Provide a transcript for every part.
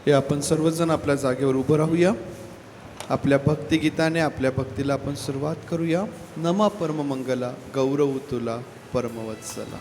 हे आपण सर्वजण आपल्या जागेवर उभं राहूया. आपल्या भक्तिगीताने आपल्या भक्तीला आपण सुरुवात करूया. नमा परममंगला गौरव तुला परमवत्सला.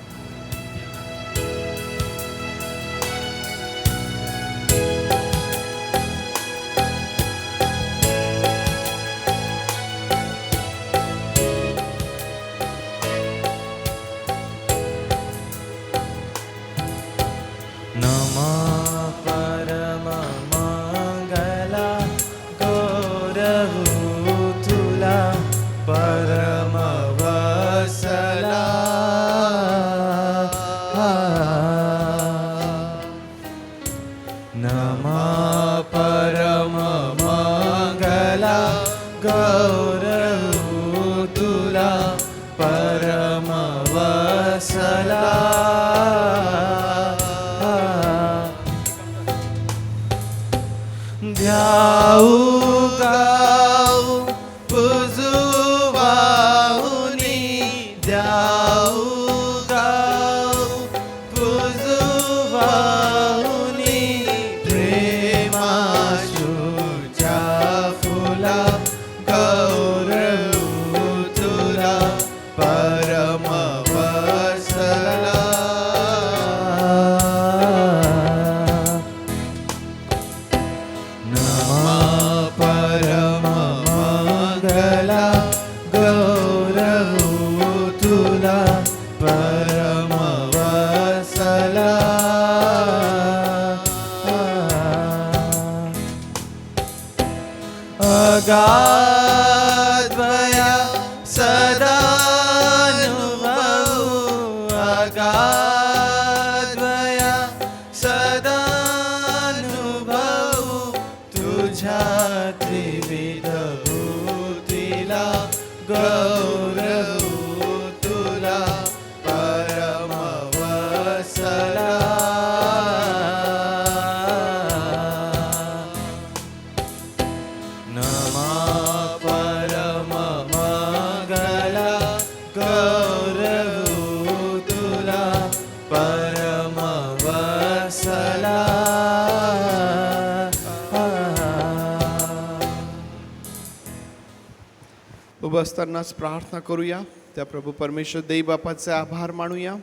उभं असतानाच प्रार्थना करूया. त्या प्रभू परमेश्वर देव बापाचे आभार मानूया.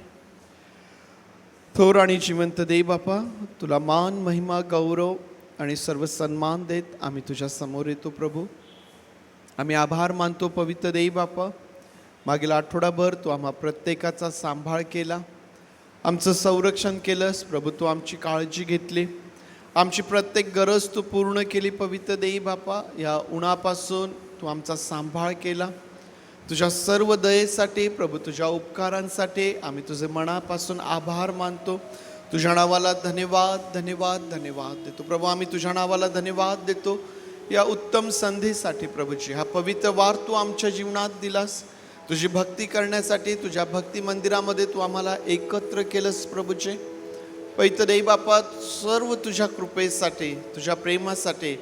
थोर आणि जिवंत देव बापा, तुला मान महिमा गौरव आणि सर्व सन्मान देत आम्ही तुझ्या समोर येतो. प्रभू, आम्ही आभार मानतो पवित्र देव बापा. मागील आठवडाभर तू आम्हा प्रत्येकाचा सांभाळ केला, आमचं संरक्षण केलंस. प्रभू, तू आमची काळजी घेतली, आमची प्रत्येक गरज तू पूर्ण केली. पवित्र देव बापा, या उन्हापासून तू आमचा सांभाळ केला. तुझ्या सर्व दयेसाठी प्रभू, तुझ्या उपकारांसाठी आम्ही तुझे मनापासून आभार मानतो. तुझ्या नावाला धन्यवाद धन्यवाद धन्यवाद देतो. प्रभू, आम्ही तुझ्या नावाला धन्यवाद देतो या उत्तम संधीसाठी. प्रभूजी, हा पवित्र वार तू आमच्या जीवनात दिलास. तुझी भक्ती करण्यासाठी तुझ्या भक्ती मंदिरामध्ये तू आम्हाला एकत्र केलंस. प्रभूचे पवित्र देव बापा, सर्व तुझ्या कृपेसाठी, तुझ्या प्रेमासाठी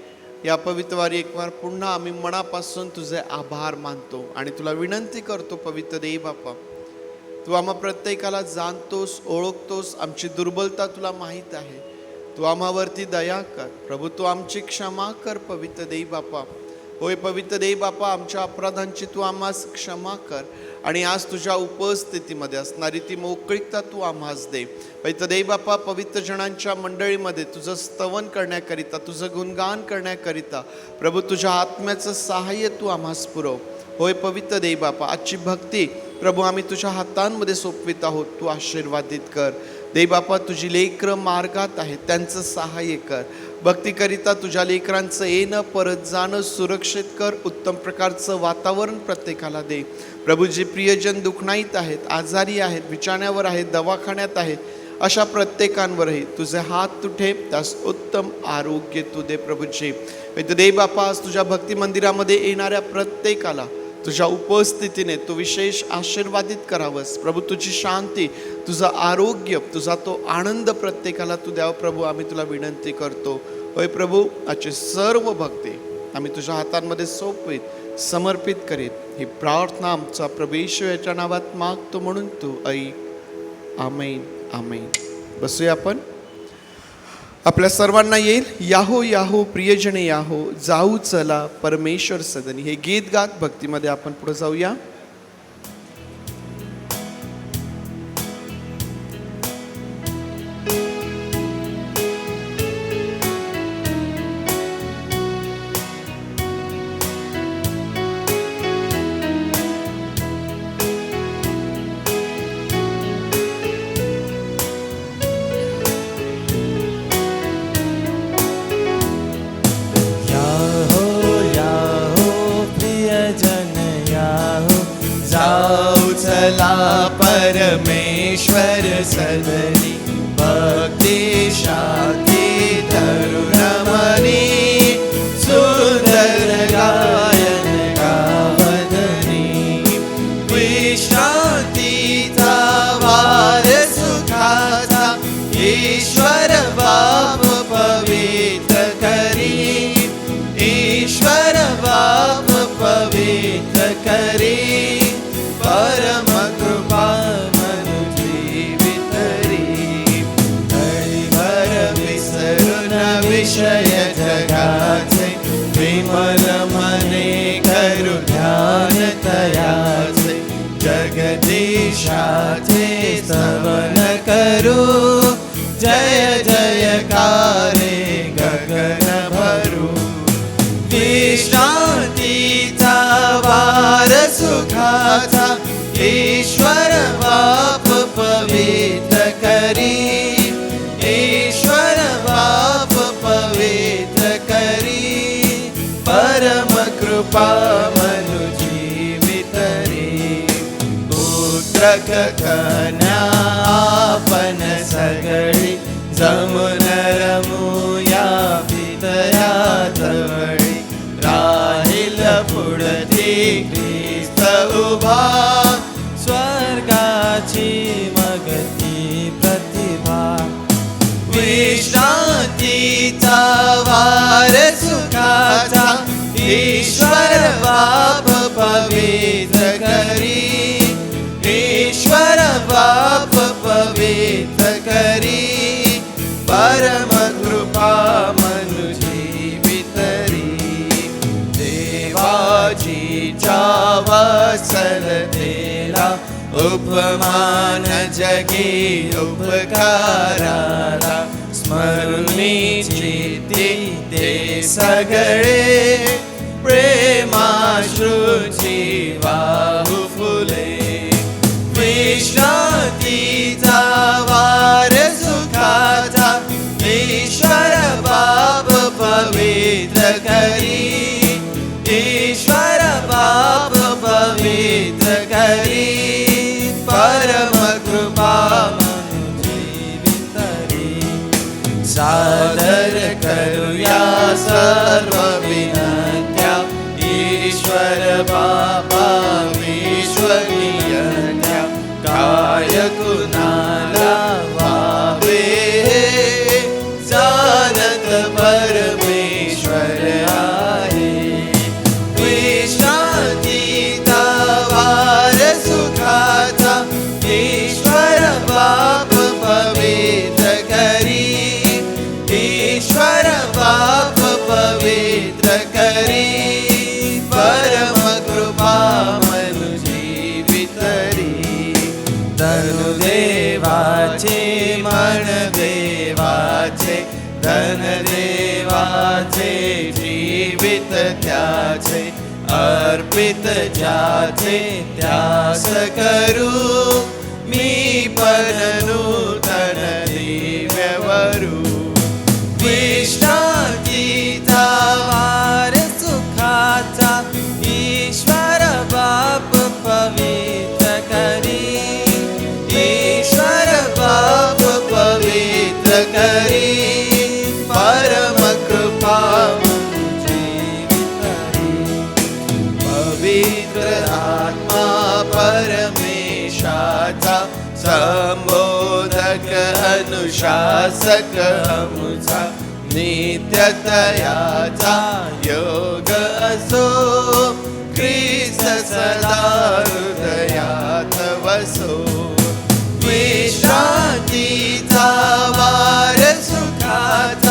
या पवित्रवारी एक वार पुन्हा आम्ही मनापासून तुझे आभार मानतो आणि तुला विनंती करतो. पवित्र देव बापा, तू आम्हा प्रत्येकाला जाणतोस, ओळखतोस. आमची दुर्बलता तुला माहीत आहे. तू आम्हावरती दया कर. प्रभू, तू आमची क्षमा कर. पवित्र देव बापा, होय पवित्र देव बापा, आमच्या अपराधांची तू आम्हास क्षमा कर आणि आज तुझ्या उपस्थितीमध्ये असणारी ती मोकळीकता तू आम्हास दे. पवित्र देव बापा, पवित्र जनांच्या मंडळीमध्ये तुझं स्तवन करण्याकरिता, तुझं गुणगान करण्याकरिता प्रभू तुझ्या आत्म्याचं सहाय्य तू आम्हास पुरव. होय पवित्र देव बापा, आजची भक्ती प्रभू आम्ही तुझ्या हातांमध्ये सोपवित आहोत. तू आशीर्वादित कर. देव बापा, तुझी लेकरं मार्गात आहेत, त्यांचं सहाय्य कर. भक्तीकरिता तुझ्या लेकरांचं येणं परत जाणं सुरक्षित कर. उत्तम प्रकारचं वातावरण प्रत्येकाला दे. प्रभू, जे प्रियजन दुखणाईत आहेत, आजारी आहेत, बिछाण्यावर आहेत, दवाखान्यात आहेत, अशा प्रत्येकांवरही तुझे हात तू ठेव. त्यास उत्तम आरोग्य तू दे. प्रभूजी, देव बापा, आज तुझ्या भक्ती मंदिरामध्ये येणाऱ्या प्रत्येकाला तुझ्या उपस्थितीने तू विशेष आशीर्वादित करावंस. प्रभू, तुझी शांती, तुझं आरोग्य, तुझा तो आनंद प्रत्येकाला तू द्यावं. प्रभू, आम्ही तुला विनंती करतो. होय प्रभू, आजची सर्व भक्ती आम्ही तुझ्या हातांमध्ये सोपवीत, समर्पित करीत ही प्रार्थना आमचा प्रभू येशू याच्या नावात मागतो म्हणून तू ऐक. आमेन आमेन. बसूया आपण. आपल्या सर्वांना येईल, याहो याहो प्रियजने याहो, जाऊ चला परमेश्वर सदनी. हे गीत गात भक्तीमध्ये आपण पुढे जाऊया. परमेश्वर सदनी भक्ति शांति तरुण मनी सुंदर गायन गावदनी विश्रांतीचा वार सुखाचा ईश्वर बाप पवित्र करी ईश्वर बाप पवित्र करी परम कृपा विषय जगाचे विमल मने करू ध्यान तयाचे जगदीशाचे स्तवन करू जय जयकारे गगन भरू विश्रांतीचा वार सुखाचा ईश्वर बाप पवित्र करी ईश्वर बाप पवित्र करी परम कृपा मनु जीवितरी पुत्र कन्या आपण सगळी जमुन रमुया पितया जवळी राहील पुढती ख्रिस्त उभा स्वर्गाची मगती प्रतिभा विश्रांतीचा वार सुखाचा ईश्वर बाप पवित्र करी ईश्वर बाप पवित्र करी परम कृपा मनु जीवितरी देवाची वसलतेला उपमान जगी उपकाराला स्मरणीची ते सगळे प्रेमाश्रूची वाहू फुले विश्रांतीचा वार सुखाचा ईश्वर बाप पवित्र करी ईश्वर बाप पवित्र करी परम कृपा सादर करूया सर्व विनंत्या ईश्वर बाबा विश्वनियंत्या काय कुणाला वावे जानत परमेश्वर आहे विश्रांतीचा वार सुखाचा ईश्वर बाप पवित्र करी ईश्वर बाप पवित्र करी परम कृपा मनु जीवितरी तनु देवाचे मन देवाचे धन देवाचे जीवित त्याचे अर्पित ज्याचे त्यास करू मी पण नूतन दिव्यवरू विश्रांतीचा वार सुखाचा ईश्वर बाप पवित्र करी ईश्वर बाप पवित्र करी परम कृपा जीवितरी पवित्र आत्मा परमेशाचा संबोधक अनुशासक अमुचा नित्यतयाचा योग असो ख्रिस्त सदा हृदयात वसो विश्रांतीचा वार सुखाचा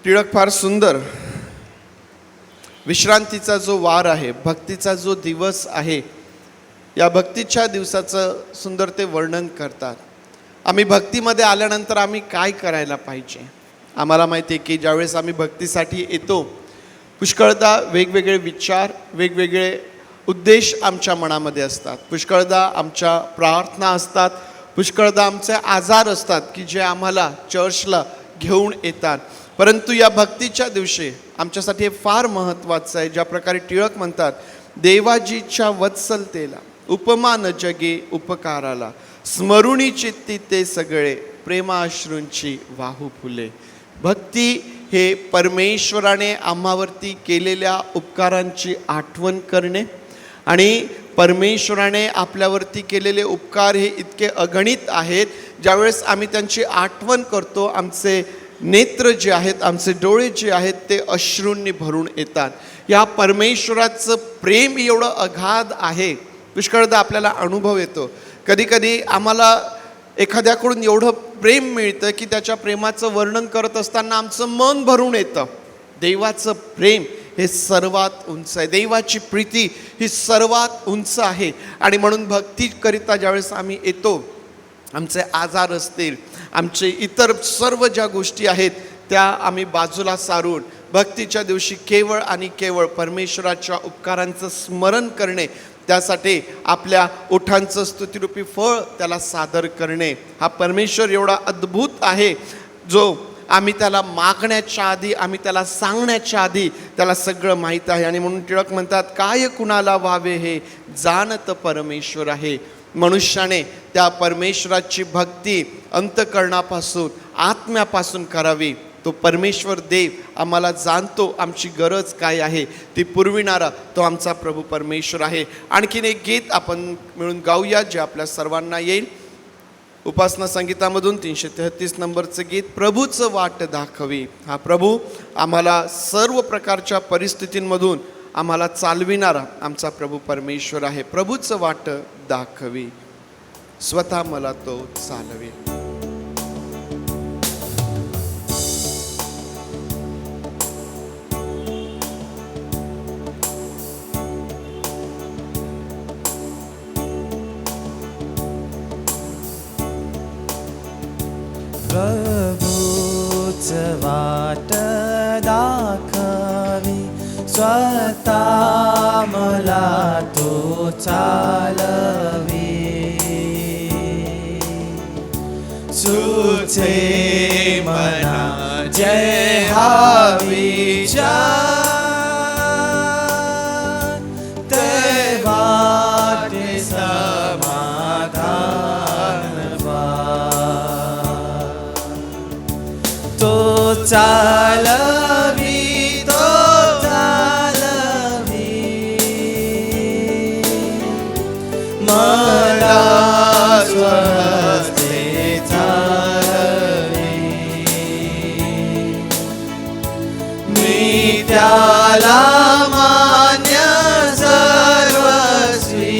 टिळक फार सुंदर विश्रांतीचा जो वार आहे, भक्तीचा जो दिवस आहे, या भक्तीच्या दिवसाचं सुंदर ते वर्णन करतात. आम्ही भक्तीमध्ये आल्यानंतर आम्ही काय करायला पाहिजे. आम्हाला माहिती आहे की ज्यावेळेस आम्ही भक्तीसाठी येतो, पुष्कळदा वेगवेगळे विचार, वेगवेगळे उद्देश आमच्या मनामध्ये असतात. पुष्कळदा आमच्या प्रार्थना असतात, पुष्कळदा आमचे आजार असतात की जे आम्हाला चर्चला घेऊन येतात. परंतु या भक्तीच्या दिवशी आमच्यासाठी हे फार महत्त्वाचं आहे. ज्या प्रकारे टिळक म्हणतात, देवाजीच्या वत्सलतेला उपमा न जगे उपकाराला, स्मरुणी चित्ती ते सगळे प्रेमाश्रूंची वाहू फुले. भक्ती हे परमेश्वराने आम्हावरती केलेल्या उपकारांची आठवण करणे आणि परमेश्वराने आपल्यावरती केलेले उपकार हे इतके अगणित आहेत. ज्यावेळेस आम्ही त्यांची आठवण करतो, आमचे नेत्र जे आहेत, आमचे डोळे जे आहेत ते अश्रूंनी भरून येतात. या परमेश्वराचं प्रेम एवढं अगाध आहे. पुष्कळदा आपल्याला अनुभव येतो. कधीकधी आम्हाला एखाद्याकडून एवढं प्रेम मिळतं की त्याच्या प्रेमाचं वर्णन करत असताना आमचं मन भरून येतं. देवाचं प्रेम हे सर्वात उंच आहे. देवाची प्रीती ही सर्वात उंच आहे. आणि म्हणून भक्तीकरिता ज्यावेळेस आम्ही येतो, आमचे आजार असतील, आमचे इतर सर्व ज्या गोष्टी आहेत त्या आम्ही बाजूला सारून भक्तीच्या दिवशी केवळ आणि केवळ परमेश्वराच्या उपकारांचं स्मरण करणे, त्यासाठी आपल्या ओठांचं स्तुतिरूपी फळ त्याला सादर करणे. हा परमेश्वर एवढा अद्भुत आहे, जो आम्ही त्याला मागण्याच्या आधी, आम्ही त्याला सांगण्याच्या आधी त्याला सगळं माहीत आहे. आणि म्हणून टिळक म्हणतात, काय कुणाला व्हावे हे जाणत परमेश्वर आहे. मनुष्याने त्या परमेश्वराची भक्ती अंतःकरणापासून, आत्म्यापासून करावी. तो परमेश्वर देव आम्हाला जाणतो, आमची गरज काय आहे ती पुरविणारा तो आमचा प्रभू परमेश्वर आहे. आणखीन एक गीत आपण मिळून गाऊया जे आपल्या सर्वांना येईल. उपासना संगीतामधून 333 नंबरचं गीत, प्रभूचं वाट दाखवी. हा प्रभू आम्हाला सर्व प्रकारच्या परिस्थितींमधून आम्हाला चालविणारा आमचा प्रभू परमेश्वर आहे. प्रभूचं वाट दाखवी, स्वतः मला तो चालवे. प्रभूच वाट दाखवी, स्वतः मला तो चालवी. सुचे मना जय हा विचार, ते वाटे समाधान तो चालवी, तो चालवी. मला स्वस्ते चालवी, मी त्याला मान्य सर्वस्वी.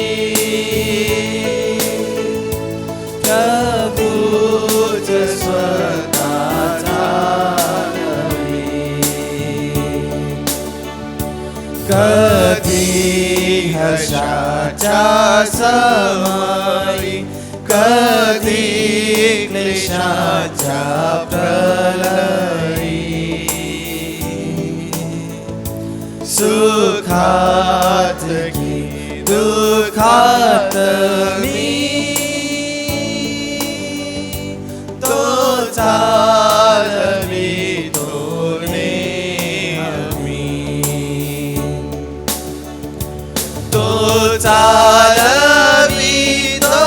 प्रभूच स्वतः चालवी, कधी हर्षाच्या समाई, कधी क्लेशाच्या प्रलयी. सुखात की दुःखात मी, तो चालवी तो नेहमी. तो चालवी, तो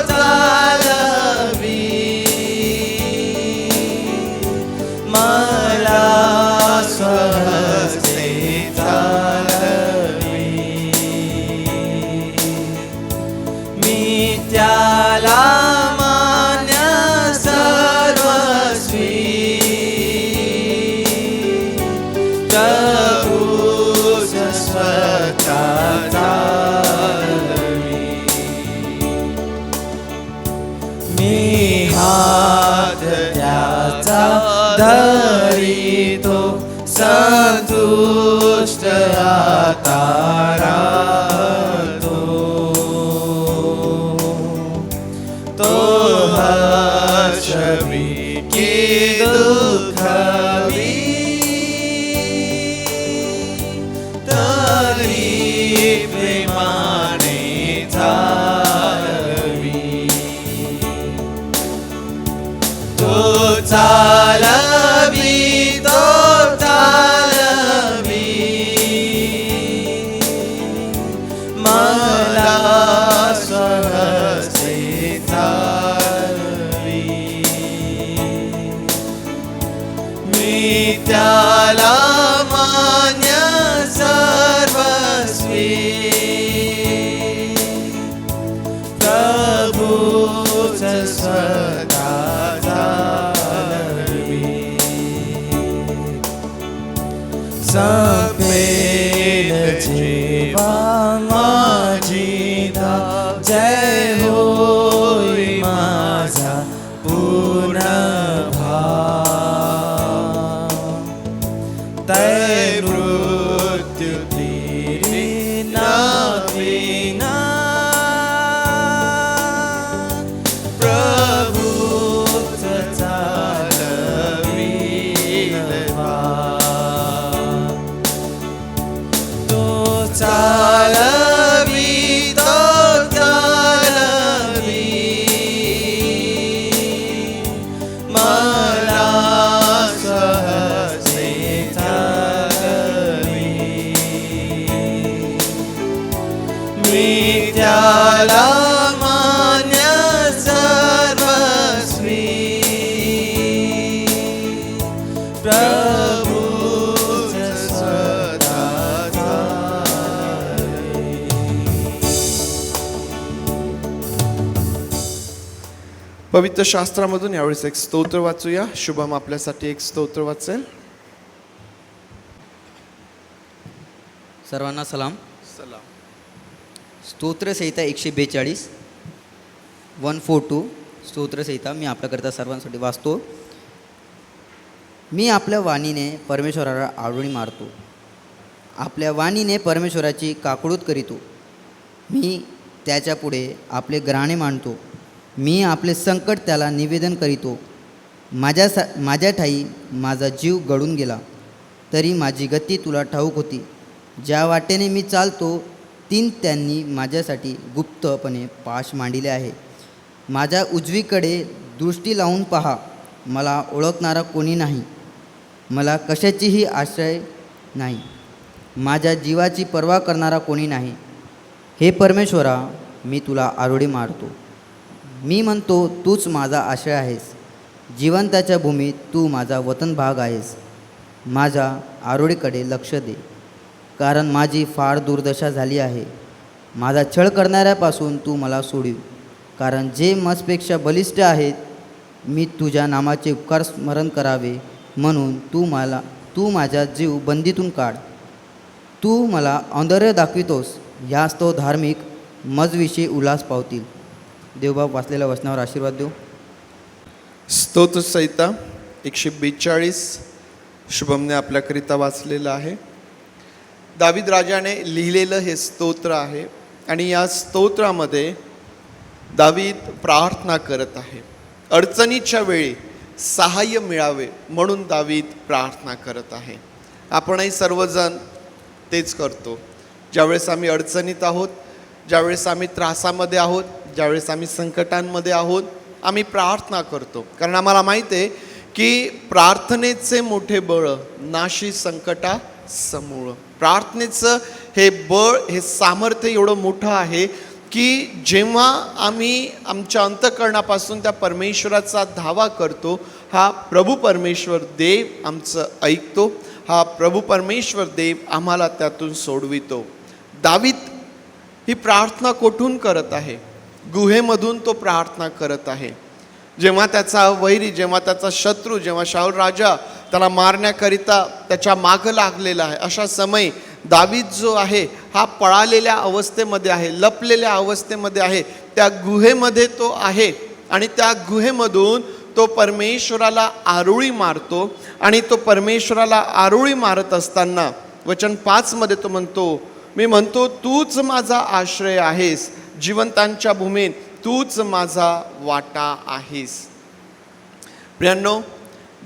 चालवी. मला स्वस्ते चालवी, मी त्याला मान्य सर्वस्वी. प्रभूच स्वतः चालवी, मी हात त्याचा धरितो, संतुष्ट आता राहतो. तो हर्षवी की दुःखवी तरी प्रेमाने चालवी. तो चालवी मला सहजे चालवी. मी त्याला मान्य सर्वस्वी प्रभूच स्वतः चालवी. सपेल जेव्हा माझी धाव जय होई माझा पूर्ण भाव. तै मृत्यू तेरी नाविना प्रभूच चालवील भाव. तो चालवी मला सहजे चालवी. मी त्याला मान्य सर्वस्वी प्रभूच स्वतः चालवी. पवित्र शास्त्रामधून यावेळेस एक स्तोत्र वाचूया. शुभम आपल्यासाठी एक स्तोत्र वाचेल. सर्वांना सलाम. सलाम. स्तोत्रसंहिता 142 142 स्तोत्रसंहिता मी आपल्याकरता सर्वांसाठी वाचतो. मी आपल्या वाणीने परमेश्वराला आळवणी मारतो. आपल्या वाणीने परमेश्वराची काकळूत करीतो. मी त्याच्यापुढे आपले ग्राणे मांडतो. मी आपले संकट त्याला निवेदन करीतो. माझ्या ठाई माझा जीव गळून गेला तरी माझी गती तुला ठाऊक होती. ज्या वाटेने मी चालतो तीन त्यांनी माझ्यासाठी गुप्तपणे पाश मांडिले आहे. माझ्या उजवीकडे दृष्टी लावून पहा. मला ओळखणारा कोणी नाही. मला कशाचीही आश्रय नाही. माझ्या जीवाची पर्वा करणारा कोणी नाही. हे परमेश्वरा, मी तुला आरोळी मारतो. मी म्हणतो तूच माझा आश्रय आहेस. जिवंताच्या भूमीत तू माझा वतन भाग आहेस. माझ्या आरोळीकडे लक्ष दे, कारण माझी फार दुर्दशा झाली आहे. माझा छळ करणाऱ्यापासून तू मला सोडीव, कारण जे मजपेक्षा बलिष्ठ आहेत. मी तुझ्या नामाचे उपकार स्मरण करावे म्हणून तू माझा जीव बंदीतून काढ. तू मला औंदर्य दाखवितोस, ह्यास तो धार्मिक मजविषयी उल्हास पावतील. देवबाप वाचलेल्या वचनावर आशीर्वाद देऊ. स्तोत्र संहिता 142 शुभमने आपल्याकरिता वाचलेलं आहे. दावीद राजाने लिहिलेलं हे स्तोत्र आहे आणि या स्तोत्रामध्ये दावीद प्रार्थना करत आहे. अडचणीच्या वेळी सहाय्य मिळावे म्हणून दावीद प्रार्थना करत आहे. आपणही सर्वजण तेच करतो. ज्यावेळेस आम्ही अडचणीत आहोत, ज्यावेळेस आम्ही त्रासामध्ये आहोत, ज्यावेळेस आम्ही संकटांमध्ये आहोत, आम्ही प्रार्थना करतो. कारण आम्हाला माहीत आहे की प्रार्थनेचे मोठे बळ नाशी संकटा समूळ. प्रार्थनेचं हे बळ, हे सामर्थ्य एवढं मोठं आहे की जेव्हा आम्ही आमच्या अंतःकरणापासून त्या परमेश्वराचा धावा करतो, हा प्रभू परमेश्वर देव आमचं ऐकतो. हा प्रभू परमेश्वर देव आम्हाला त्यातून सोडवितो. दावीद ही प्रार्थना कोठून करत आहे? गुहेमधून तो प्रार्थना करत आहे. जेव्हा त्याचा वैरी, जेव्हा त्याचा शत्रू, जेव्हा शाऊल राजा त्याला मारण्याकरिता त्याच्या मागं लागलेला आहे, अशा समय दावीद जो आहे हा पळालेल्या अवस्थेमध्ये आहे, लपलेल्या अवस्थेमध्ये आहे. त्या गुहेमध्ये तो आहे आणि त्या गुहेमधून तो परमेश्वराला आरोळी मारतो आणि तो परमेश्वराला आरोळी मारत असताना वचन 5 मध्ये तो म्हणतो, मी म्हणतो तूच माझा आश्रय आहेस, जिवंतांच्या भूमीत तूच माझा वाटा आहेस. प्रियांनो,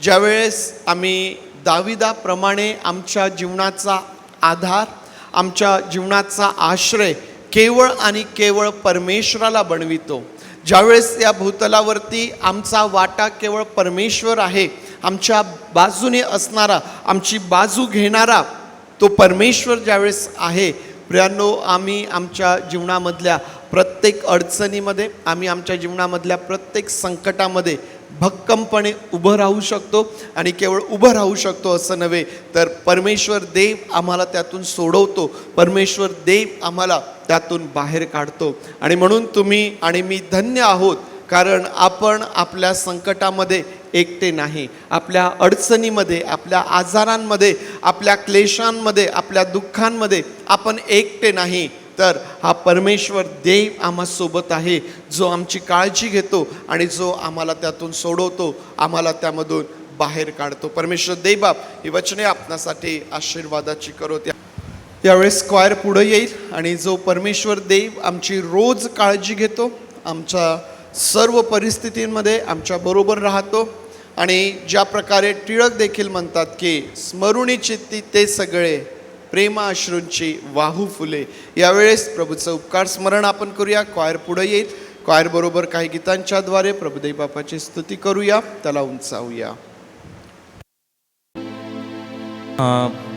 ज्यावेळेस आम्ही दाविदाप्रमाणे आमच्या जीवनाचा आधार, आमच्या जीवनाचा आश्रय केवळ आणि केवळ परमेश्वराला बनवितो, ज्यावेळेस या भूतलावरती आमचा वाटा केवळ परमेश्वर आहे, आमच्या बाजूने असणारा, आमची बाजू घेणारा तो परमेश्वर ज्यावेळेस आहे, प्रियांनो, आम्ही आमच्या जीवनामधल्या प्रत्येक अडचणीमध्ये, आम्ही आमच्या जीवनामधल्या प्रत्येक संकटामध्ये भक्कमपणे उभं राहू शकतो. आणि केवळ उभं राहू शकतो असं नव्हे, तर परमेश्वर देव आम्हाला त्यातून सोडवतो, परमेश्वर देव आम्हाला त्यातून बाहेर काढतो. आणि म्हणून तुम्ही आणि मी धन्य आहोत, कारण आपण आपल्या संकटामध्ये एकटे नाही, आपल्या अडचणीमध्ये, आपल्या आजारांमध्ये, आपल्या क्लेशांमध्ये, आपल्या दुःखांमध्ये आपण एकटे नाही, तर हा परमेश्वर देव आम्हासोबत आहे, जो आमची काळजी घेतो आणि जो आम्हाला त्यातून सोडवतो, आम्हाला त्यामधून बाहेर काढतो. परमेश्वर देवबाप ही वचने आपणासाठी आशीर्वादाची करोत. यावेळेस स्क्वायर पुढे येईल आणि जो परमेश्वर देव आमची रोज काळजी घेतो, आमच्या सर्व परिस्थितींमध्ये आमच्या बरोबर राहतो आणि ज्या प्रकारे टिळक देखील म्हणतात की स्मरुणी चित्ती ते सगळे प्रेमा अश्रूंची वाहू फुले. यावेळेस प्रभूचं उपकार स्मरण आपण करूया. क्वायर पुढे येईल. क्वायर बरोबर काही गीतांच्याद्वारे प्रभुदेव बापाची स्तुती करूया, त्याला उंचावूया.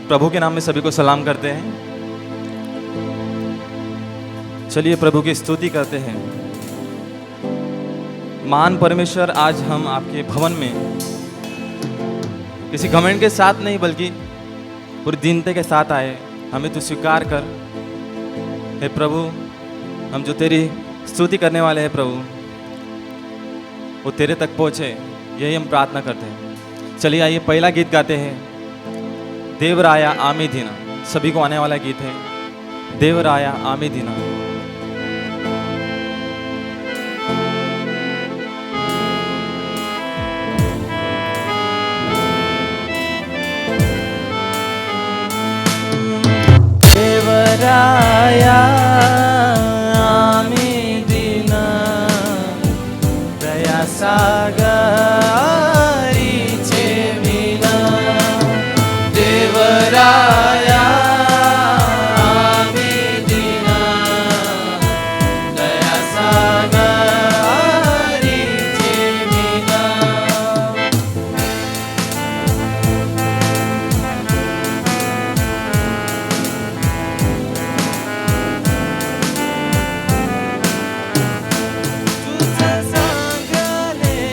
प्रभु के नाम में सभी को सलाम करते हैं. चलिए प्रभु की स्तुति करते हैं. महान परमेश्वर, आज हम आपके भवन में किसी घमंड के साथ नहीं बल्कि पूरी दीनता के साथ आए. हमें तू स्वीकार कर हे प्रभु. हम जो तेरी स्तुति करने वाले हैं प्रभु, वो तेरे तक पहुँचे, यही हम प्रार्थना करते हैं. चलिए आइए पहला गीत गाते हैं, देवराया आमी दीना. सभी को आने वाला गीत है, देवराया आमी दीना. देवराया आमी दीना, दया सागरीचे विना. देवराया आमी दीना, दया सागरीचे विना. तुझं सांगले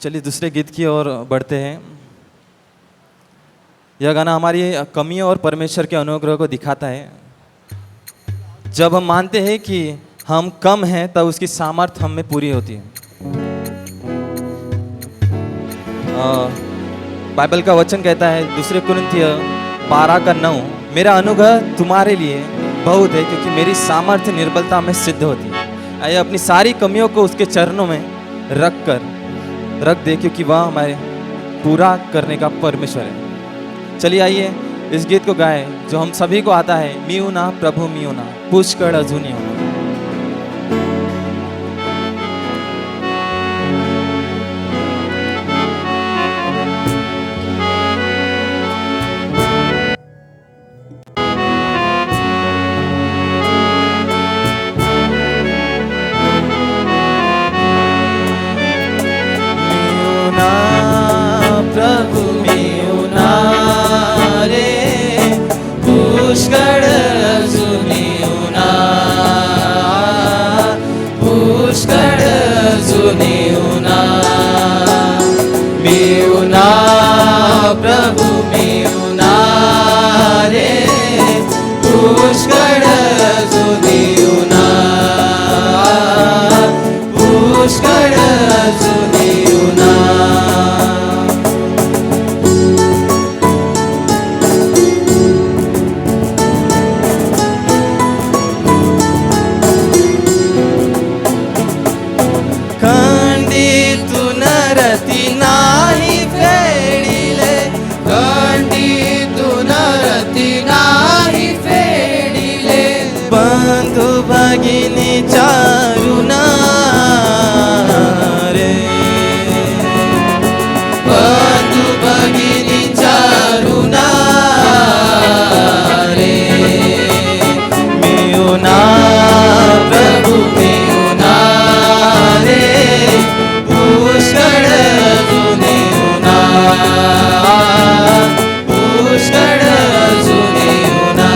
चलिए दूसरे गीत की ओर बढ़ते हैं। यह गाना हमारी कमियों और परमेश्वर के अनुग्रह को दिखाता है। जब हम मानते हैं कि हम कम हैं तब उसकी सामर्थ्य हम में पूरी होती है। बाइबल का वचन कहता है 2 कुरिन्थिय 12:9, मेरा अनुग्रह तुम्हारे लिए बहुत है क्योंकि मेरी सामर्थ्य निर्बलता में सिद्ध होती है। आइए अपनी सारी कमियों को उसके चरणों में रख दे क्योंकि वह हमारे पूरा करने का परमेश्वर है। चलिए आइए इस गीत को गाएं जो हम सभी को आता है। मियुना प्रभु मियुना पुष्कळ अजून येऊना। प्रभु मियुना रे पुष्कळ अजून येऊना, पुष्कळ अजून येऊना, मियुना प्रभु मियुना रे पुष्कळ अजून येऊना, पुष्कळ अजून येऊना. खंडीतून रती नाही फेडिले, खंडीतून रती नाही फेडिले, बंधू भगिनी चारुना रे, बंधू भगिनी चारुना रे, मियुना प्रभु मियुना रे पुष्कळ अजून येऊना, पुष्कळ अजून येऊना.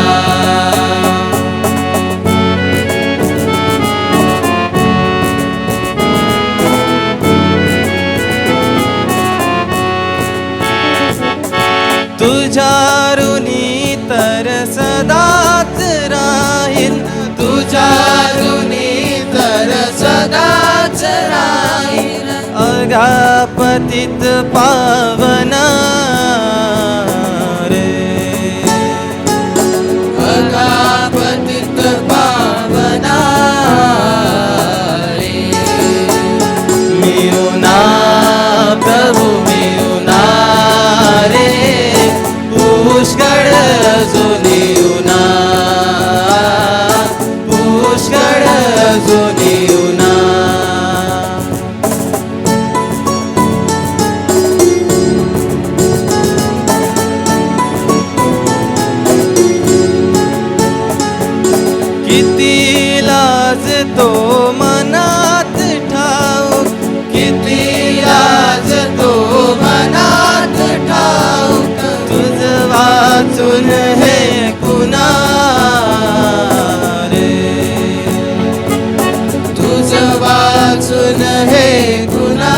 तुझ्या ऋणी तर सदाच राहील, तुझ्या ऋणी तर सदाच राहील, अगापतीत पावना रे, अगापतीत पावना रे, मियुना प्रभु मियुना रे पुष्कळ अजून येऊना, पुष्कळ अजून येऊना. किती लाज तो मनात ठाऊक, किती लाज तो मनात ठाऊक, तुझ वाचून हे कुणा रे, तुझ वाचून हे कुणा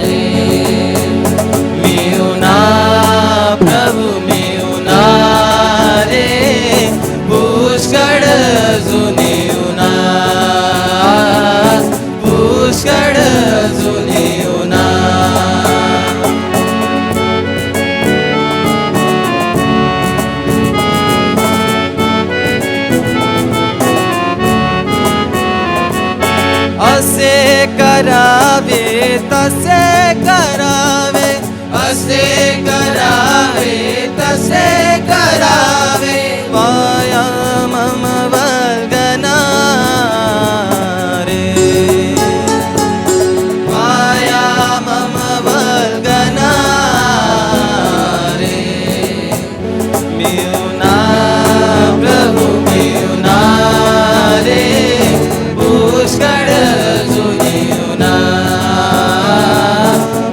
रे, मियुना प्रभु मियुना रे पुष्कळ अजून येऊना, पुष्कळ अजून येऊना. असे करावे तसे करावे, असे करावे तसे करावे, पाया मम वल्गना रे, पाया मम वल्गना रे, मियुना प्रभु मियुना रे पुष्कळ अजून येऊना,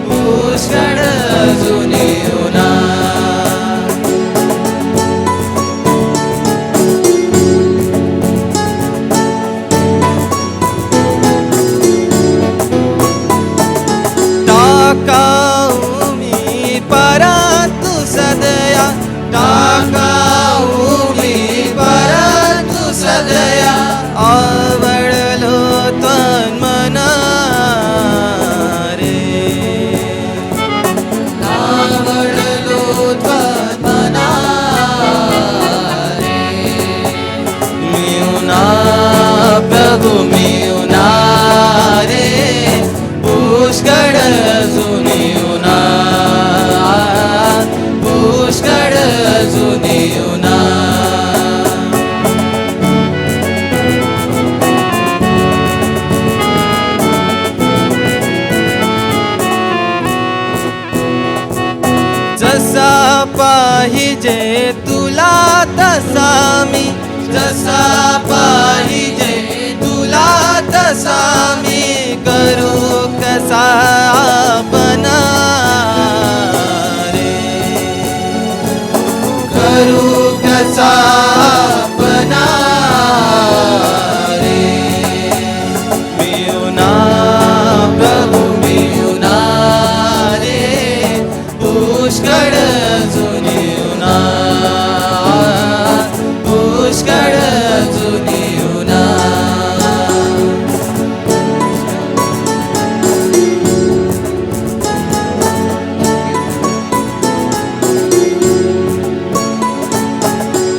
पुष्कळ अजून येऊना. प्रभू मिळूना रे पुष्कळ अजून येऊना पुष्कळ अजून येऊना जसा पाहिजे तुला तसा मी जसा पाहिजे तुला तसा मी करू कसा बना रे करू कसा बना रे मिळूना प्रभू मिळूना रे पुष्कळ अजून येऊना पुष्कळ अजून येऊना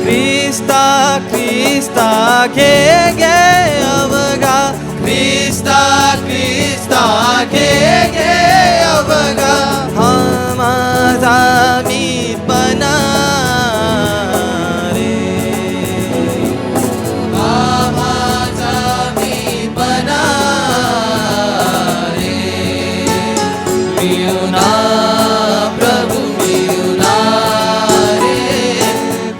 ख्रिस्ता ख्रिस्ता घे गे अवघा ख्रिस्ता ख्रिस्ता घे गे अवघा हा माझा मी पना रे हा माझा मी पना रे मिळूना प्रभू मिळूना रे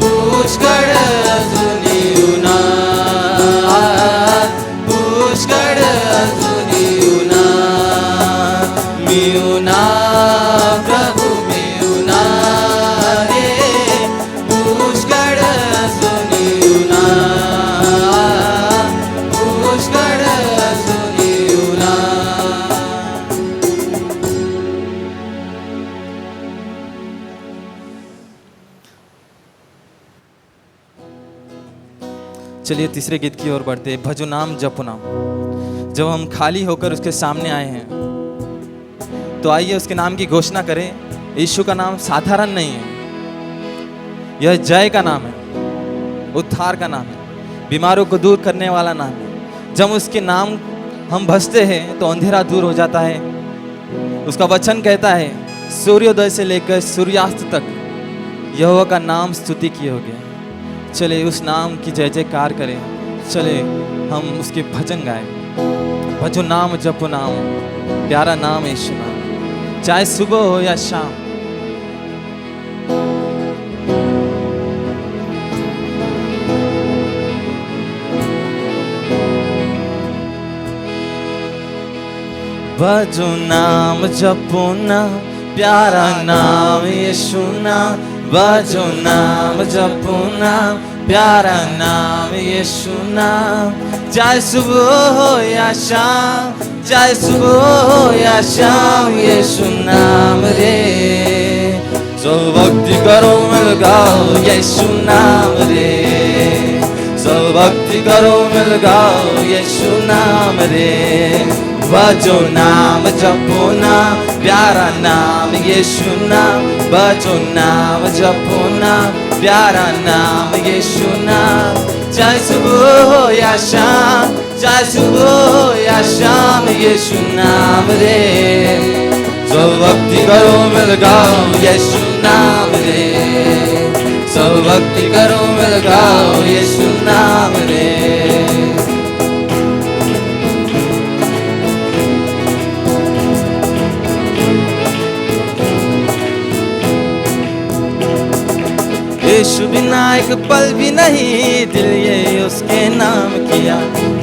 पुष्कळ अजून येऊना पुष्कळ अजून येऊना मिळूना प्रभू मिळूना रे पुष्कळ अजून येऊना पुष्कळ अजून येऊना चलिए तीसरे गीत की ओर बढ़ते हैं, भजो नाम जपो नाम। जब हम खाली होकर उसके सामने आए हैं तो आइए उसके नाम की घोषणा करें। यीशु का नाम साधारण नहीं है, यह जय का नाम है, उद्धार का नाम है, बीमारों को दूर करने वाला नाम है। जब उसके नाम हम भजते हैं तो अंधेरा दूर हो जाता है। उसका वचन कहता है सूर्योदय से लेकर सूर्यास्त तक यहोवा का नाम स्तुति किए होगे। चले उस नाम की जय जयकार करें, चले हम उसके भजन गाएं। भजो नाम जपो नाम, प्यारा नाम यीशु नाम, चाहे सुबह हो या शाम। भजो नाम जपो नाम, प्यारा नाम यीशु नाम, भजो नाम जपो नाम, प्यारा नाम यीशु नाम। चाहे सुबह हो या शाम, चाहे सुबह हो या शाम, यीशु नाम रे। सब भक्ति करो मिल गाओ यीशु नाम रे, सब भक्ति करो मिल गाओ यीशु नाम रे। भजो नाम जपो नाम, प्यारा नाम यीशु नाम, भजो नाम जपो नाम, प्यारा नाम यीशु नाम। चाहे सुबह हो या शाम, चाहे सुबह हो या शाम, यीशु नाम रे। सब भक्ति करो मिल गाओ यीशु नाम रे, सब भक्ति करो मिल गाओ यीशु नाम रे। यीशु बिना एक पल भी नहीं, दिल ये उसके नाम किया,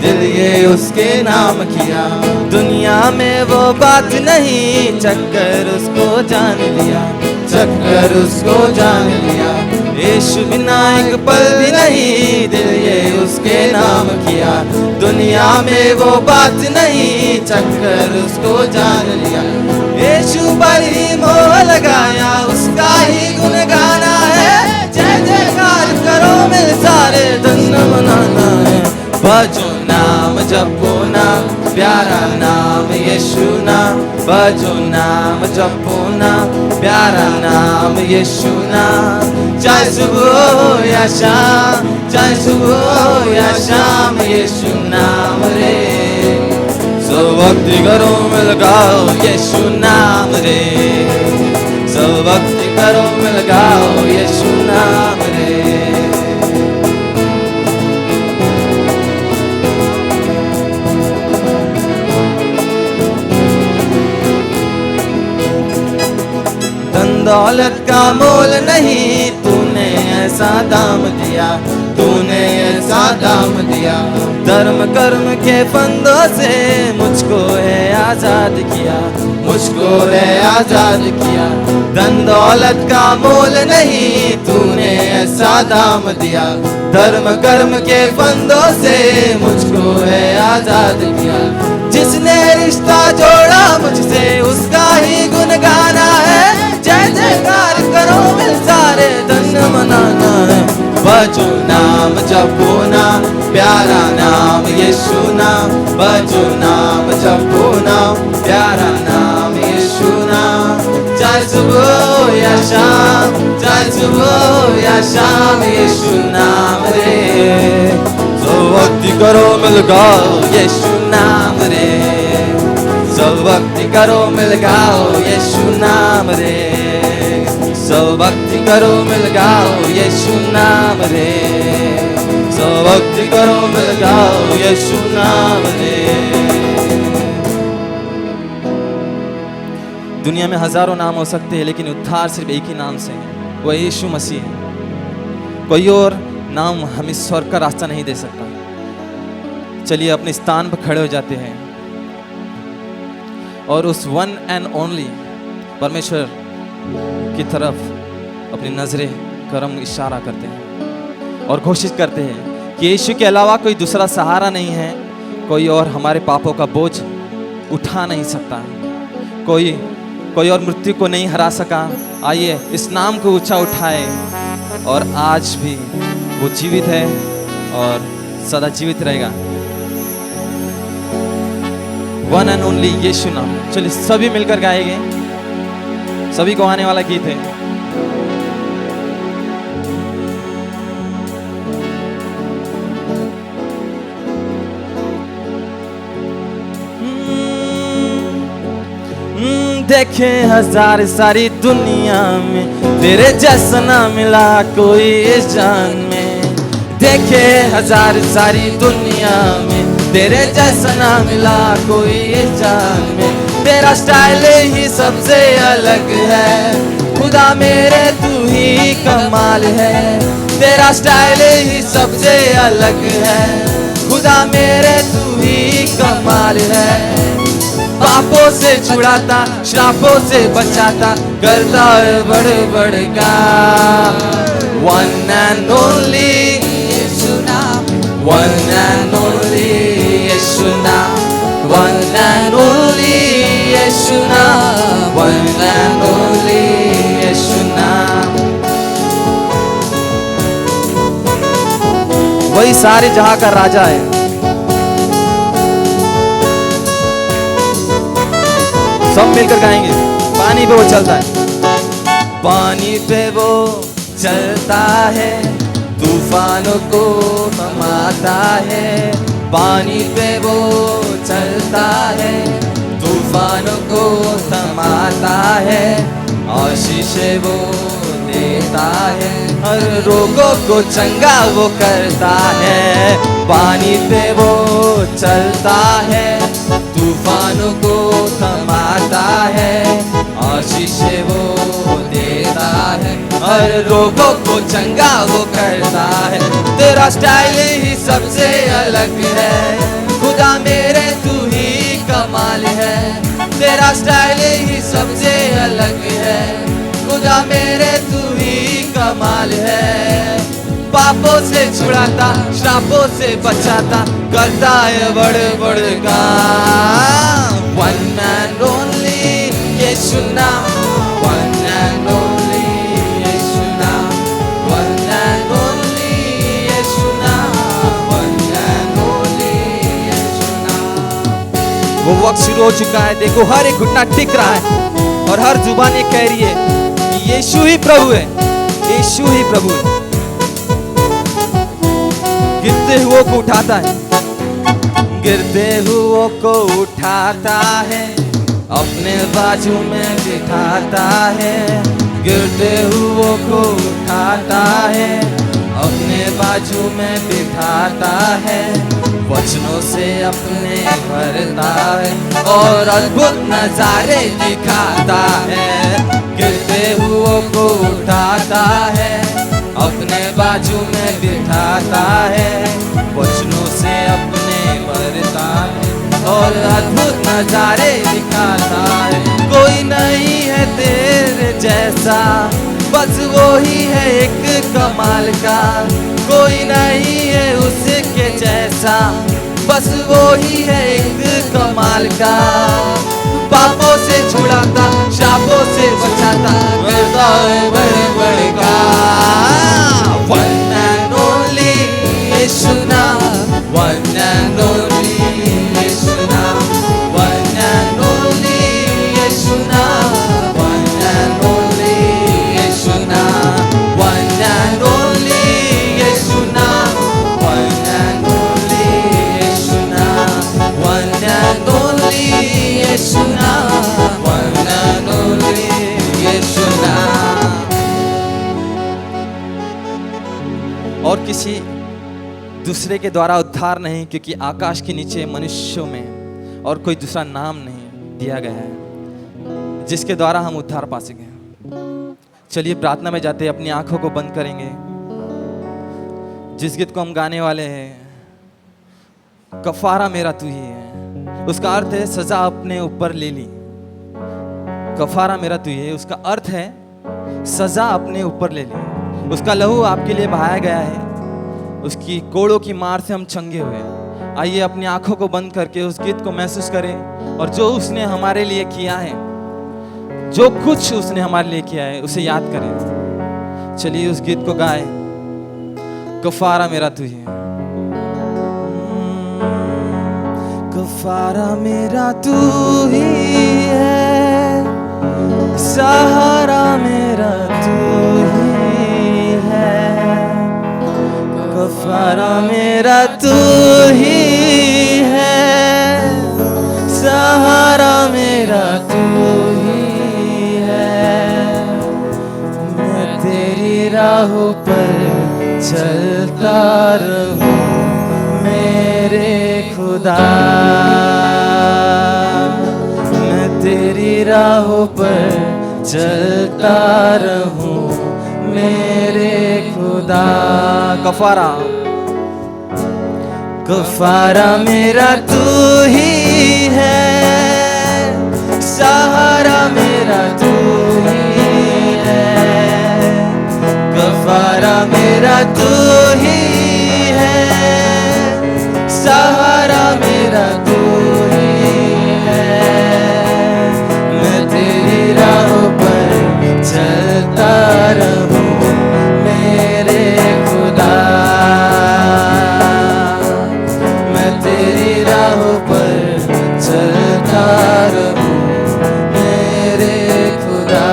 दिल ये उसके नाम किया। दुनिया में वो बात नहीं, चक्कर उसको जान लिया, चक्कर उसको जान लिया। यीशु बिना एक पल भी नहीं, दिल ये उसके नाम किया। दुनिया में वो बात नहीं, चक्कर उसको जान लिया। यीशु पर ही मोह लगाया, उसका ही गुण गाना है। जय जयकार करो मिल सारे धन्य मनाना है। भजो नाम जपो नाम, प्यारा नाम यीशु नाम, भजो नाम जपो नाम, प्यारा नाम यीशु नाम। चाहे सुबह हो या शाम, चाहे सुबह हो या शाम, यीशु नाम रे, सब भक्ति करो मिल गाओ यीशु नाम रे, सब भक्ति करो मिल गाओ यीशु नाम रे। धन दौलत का मोल नहीं, तूने ऐसा दाम दिया, तूने ऐसा दाम दिया। धर्म कर्म के फंदों से मुझको है आजाद किया, मुझको है आजाद किया। धन दौलत का मोल नहीं, तूने ऐसा दाम दिया। धर्म कर्म के फंदों से मुझको है आजाद किया। जिसने रिश्ता जोड़ा मुझसे उसका ही गुण गाना है। जय जयकार करो मिल सारे धन मनाना है। बजो नाम जपो नाम प्यारा नाम यीशु नाम, बजो नाम जपो नाम प्यारा नाम यीशु नाम। चाहे सुबह हो या शाम, चाहे सुबह हो या शाम यीशु नाम रे, सब भक्ति करो मिल गाओ यीशु नाम रे, सब भक्ति करो मिल गाओ यीशु नाम रे, सब भक्ति करो मिल गाओ यीशु नाम रे, सब भक्ति करो मिल गाओ यीशु नाम रे। दुनिया में हजारों नाम हो सकते हैं, लेकिन उद्धार सिर्फ एक ही नाम से है, वह यीशु मसीह है। कोई और नाम हमें स्वर्ग का रास्ता नहीं दे सकता। चलिए अपने स्थान पर खड़े हो जाते हैं और उस वन एंड ओनली परमेश्वर की तरफ अपनी नजरें करम इशारा करते हैं और घोषित करते हैं कि यीशु के अलावा कोई दूसरा सहारा नहीं है, कोई और हमारे पापों का बोझ उठा नहीं सकता, कोई और मृत्यु को नहीं हरा सका। आइए इस नाम को ऊंचा उठाए, और आज भी वो जीवित है और सदा जीवित रहेगा। वन एंड ओनली यीशु नाम। चलिए सभी मिलकर गाएंगे, सभी को आने वाला गीत है। देखे हजार सारी दुनिया में, तेरे जैसा ना मिला कोई इस जान में। देखे हजार सारी दुनिया में, तेरे जैसा ना मिला कोई इस जान में। तेरा स्टाइल ही सबसे अलग है खुदा मेरे, तू ही कमाल है। तेरा स्टाइल ही सबसे अलग है खुदा मेरे, तू ही कमाल है। पापों से छुड़ाता, श्रापों से बचाता, करता है बड़े बड़े काम। वन एंड ओनली यीशु नाम, वन एंड ओनली यीशु नाम, वन एंड ओनली यीशु नाम, वन एंड ओनली यीशु नाम। वही सारे जहां का राजा है। सब मिलकर गाएंगे। पानी पे वो चलता है, पानी पे वो चलता है, तूफानों को थमाता है। पानी पे वो चलता है, तूफानों को थमाता है। आशीषें वो देता है, हर रोगों को चंगा वो करता है। पानी पे वो चलता है, तूफानों को थमाता है। आशीषें वो देता है, हर रोगों को चंगा वो करता है। तेरा स्टाइल ही सबसे अलग है खुदा मेरे, तू ही कमाल है। तेरा स्टाइल ही सबसे अलग है खुदा मेरे, तू ही कमाल है। पापों से छुड़ाता, श्रापों से बचाता, करता है बड़े बड़े काम। वन एंड ओनली यीशु नाम, वन एंड ओनली यीशु नाम, वन एंड ओनली यीशु नाम, वन एंड ओनली यीशु नाम। वो वक्त शुरू हो चुका है, देखो हर एक घुटना टिक रहा है और हर जुबान ये कह रही है कि यीशु ही प्रभु है, यीशु ही प्रभु है। गिरते हुओं को उठाता है, गिरते हुओं को उठाता है, अपने बाजू में बिठाता है। गिरते हुओं को उठाता है, अपने बाजू में बिठाता है। वचनों से अपने भरता है और अद्भुत नजारे दिखाता है। गिरते हुओं को उठाता है, अपने बाजू में बिठाता है। वचनों से अपने भरता है और अद्भुत नजारे दिखाता है। कोई नहीं है तेरे जैसा, बस वो ही है एक कमाल का। कोई नहीं है उसके जैसा, बस वो ही है एक कमाल का। पापों से छुड़ाता, शापों से बचाता, करता है बड़े बड़े काम। One and only यीशु नाम, one and only यीशु नाम, one and only यीशु नाम, one and only यीशु नाम, one and only यीशु नाम, one and only यीशु नाम, one and only यीशु नाम, one and only यीशु नाम। और किसी दूसरे के द्वारा उद्धार नहीं, क्योंकि आकाश के नीचे मनुष्यों में और कोई दूसरा नाम नहीं दिया गया है जिसके द्वारा हम उद्धार पा सकें। चलिए प्रार्थना में जाते अपनी आंखों को बंद करेंगे। जिस गीत को हम गाने वाले हैं, कफारा मेरा तू ही है, उसका अर्थ है सजा अपने ऊपर ले ली। कफारा मेरा तू ही है, उसका अर्थ है सजा अपने ऊपर ले ली। उसका लहू आपके लिए बहाया गया है, उसकी कोड़ों की मार से हम चंगे हुए हैं। आइए अपनी आंखों को बंद करके उस गीत को महसूस करें और जो उसने हमारे लिए किया है, जो कुछ उसने हमारे लिए किया है, उसे याद करें। चलिए उस गीत को गाएं, कफारा मेरा तू ही है। कफारा मेरा तू ही है, सहारा मेरा तू ही है। कफारा मेरा तू ही है, सहारा मेरा तू ही है। मैं तेरी राहों पर चलता रहूं मेरे खुदा। मैं तेरी राहों पर चलता रहूं मेरे खुदा। कफारा कफारा मेरा तू ही है, सहारा मेरा तू ही है। कफारा मेरा तू ही है, सहारा मेरा तू ही है। मैं तेरी राहों पर चलता रहूं मेरे खुदा। मैं तेरी राहों पर चलता रहूं मेरे खुदा।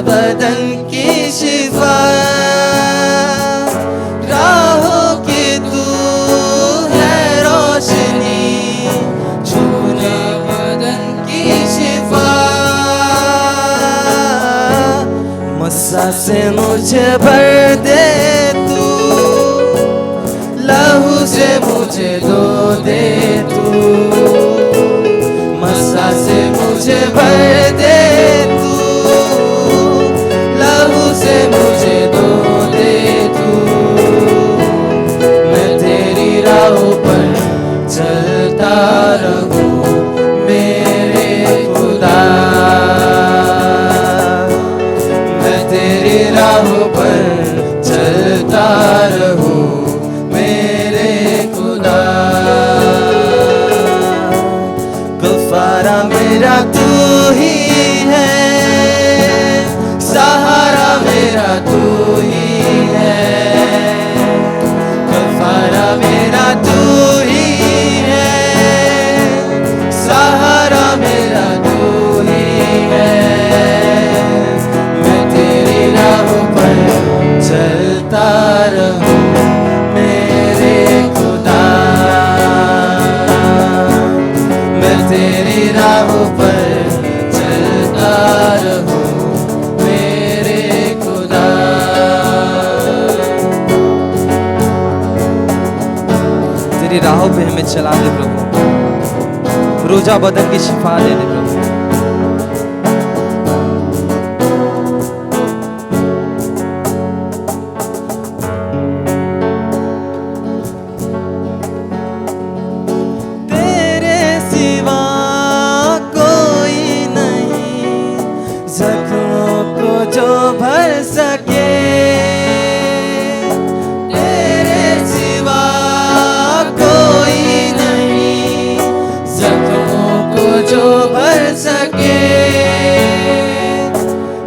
बदन की शिफा, राहों की तू है रोशनी, छूने बदन की शिफा। मस्सा से मुझे भर दे तू, लहू से मुझे धो दे तू। मस्सा से मुझे भर दे तू, से मुझे धो दे तू। मैं तेरी राहों पर चलता रहूं मेरे खुदा। सहारा मेरा तू ही है, सहारा मेरा तू ही है, कफारा मेरा तू ही है, सहारा मेरा तू ही है। मैं तेरी राहों पर चलता रहूं मेरे खुदा, मैं तेरी राहों पर चलता रहूं मेरे खुदा। तेरी राहों पे हमें चला दे प्रभु, रोजा बदन की शिफा दे दे प्रभु। तेरे सिवा कोई नहीं जख्मों को जो भर सके, तेरे सिवा कोई नहीं जख्मों को जो भर सके।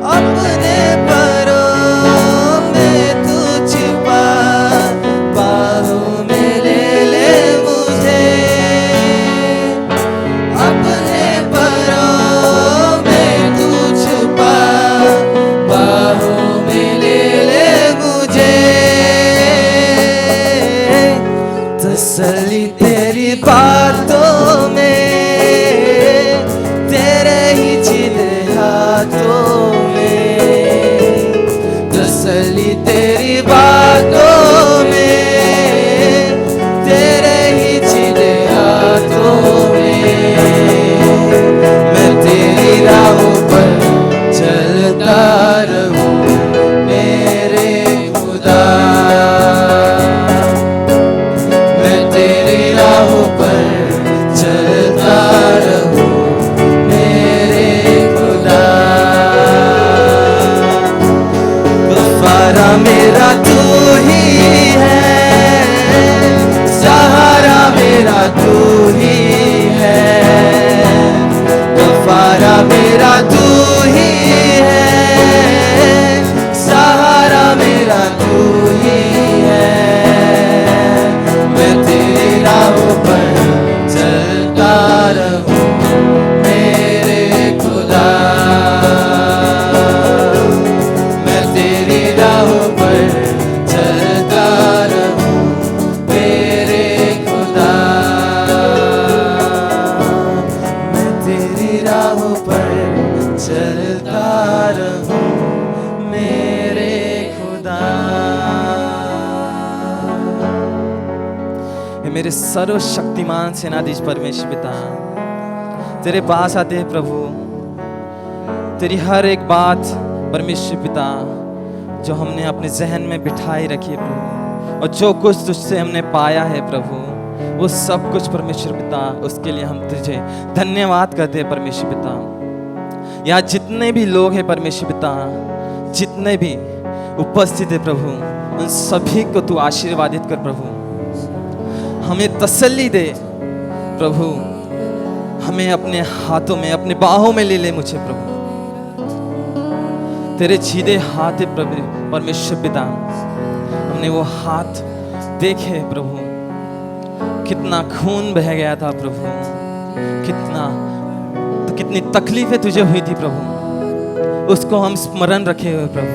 अपने परों में तू छिपा, बाहों में ले मुझे, अपने परों में तू छुपा, बाहों में ले मुझे। तसल्ली तेरी बातों में, तेरे ही चीले हाथों में, तसल्ली तेरी बातों में, तेरे ही चीले हाथों में। मैं तेरी राहों पर चलता रहूं मेरे खुदा, मैं तेरी राहों पर चलता रहूं मेरे खुदा। गफारा मेरा तू ही है, सहारा मेरा तू ही है, गफारा मेरा तू ही है, सहारा मेरा तू ही है। मैं तेरी राहों पर चलता रहूं मेरे खुदा, मैं तेरी राहों पर चलता रहूं मेरे खुदा, मैं तेरी राहों पर चलता रहूं मेरे खुदा। हे मेरे सर्वशक्तिमान सेनाधीश परमेश्वर पिता, तेरे पास आते हैं प्रभु, तेरी हर एक बात परमेश्वर पिता जो हमने अपने जहन में बिठाई रखी है प्रभु, और जो कुछ तुझसे हमने पाया है प्रभु, वो सब कुछ परमेश्वर पिता, उसके लिए हम तुझे धन्यवाद करते हैं परमेश्वर पिता। यहाँ जितने भी लोग हैं परमेश्वर पिता, जितने भी उपस्थित है प्रभु, उन सभी को तू आशीर्वादित कर प्रभु, हमें तसल्ली दे प्रभु, हमें अपने हाथों में, अपने बाहों में ले ले मुझे प्रभु, तेरे सीधे हाथ है प्रभु परमेश्वर पिता। हमने वो हाथ देखे प्रभु, कितना खून बह गया था प्रभु, कितनी तकलीफें तुझे हुई थी प्रभु, उसको हम स्मरण रखे हुए प्रभु।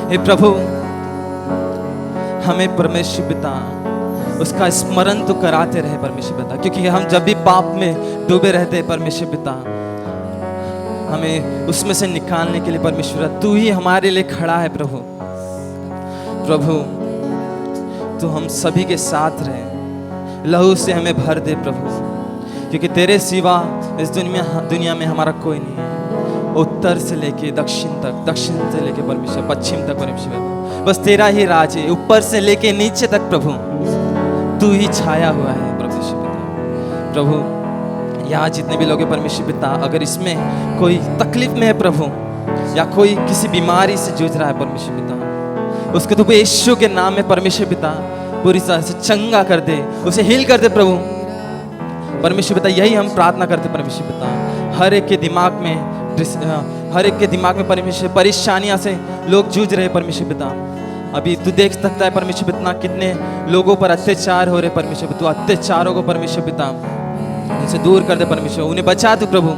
हे प्रभु, हमें परमेश्वर पिता उसका स्मरण तो कराते रहे परमेश्वर पिता, क्योंकि हम जब भी पाप में डूबे रहते हैं परमेश्वर पिता, हमें उसमें से निकालने के लिए परमेश्वर तू ही हमारे लिए खड़ा है प्रभु। प्रभु तू हम सभी के साथ रहे, लहू से हमें भर दे प्रभु, क्योंकि तेरे सिवा इस दुनिया में हमारा कोई नहीं है। उत्तर से लेके दक्षिण तक, दक्षिण से लेके परमेश्वर पश्चिम तक परमेश्वर, बस तेरा ही राज है, ऊपर से लेके नीचे तक प्रभु तू ही छाया हुआ है परमेश्वर पिता। प्रभु यहाँ जितने भी लोग हैं परमेश्वर पिता, अगर इसमें कोई तकलीफ में है प्रभु, या कोई किसी बीमारी से जूझ रहा है परमेश्वर पिता, उसको तो यीशु के नाम में परमेश्वर पिता पूरी तरह से चंगा कर दे, उसे हील कर दे प्रभु। परमेश्वर पिता यही हम प्रार्थना करते परमेश्वर पिता। हर एक के दिमाग में परमेश्वर परेशानियां से लोग जूझ रहे परमेश्वर पिता। अभी तू देख सकता है परमेश्वर पिता कितने लोगों पर अत्याचार हो रहे परमेश्वर पिता। तू अत्याचारों को परमेश्वर पिता उनसे दूर कर दे परमेश्वर, उन्हें बचा तू प्रभु।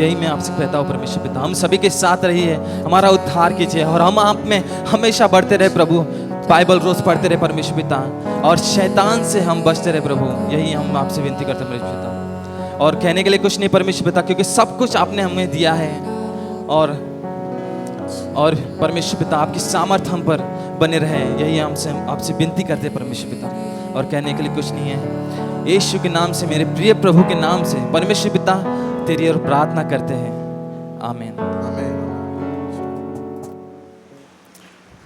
यही मैं आपसे कहता हूँ परमेश्वर पिता, हम सभी के साथ रहिए, हमारा उद्धार कीजिए और हम आप में हमेशा बढ़ते रहे प्रभु। बाइबल रोज पढ़ते रहे परमेश्वर पिता और शैतान से हम बचते रहे प्रभु। यही हम आपसे विनती करते हैं परमेश्वर पिता। और कहने के लिए कुछ नहीं परमेश्वर पिता, क्योंकि सब कुछ आपने हमें दिया है। और परमेश्वर पिता आपकी सामर्थ हम पर बने रहे, यही हमसे आपसे विनती करते हैं परमेश्वर पिता। और कहने के लिए कुछ नहीं है। यीशु के नाम से, मेरे प्रिय प्रभु के नाम से परमेश्वर पिता तेरी ओर प्रार्थना करते हैं, आमेन।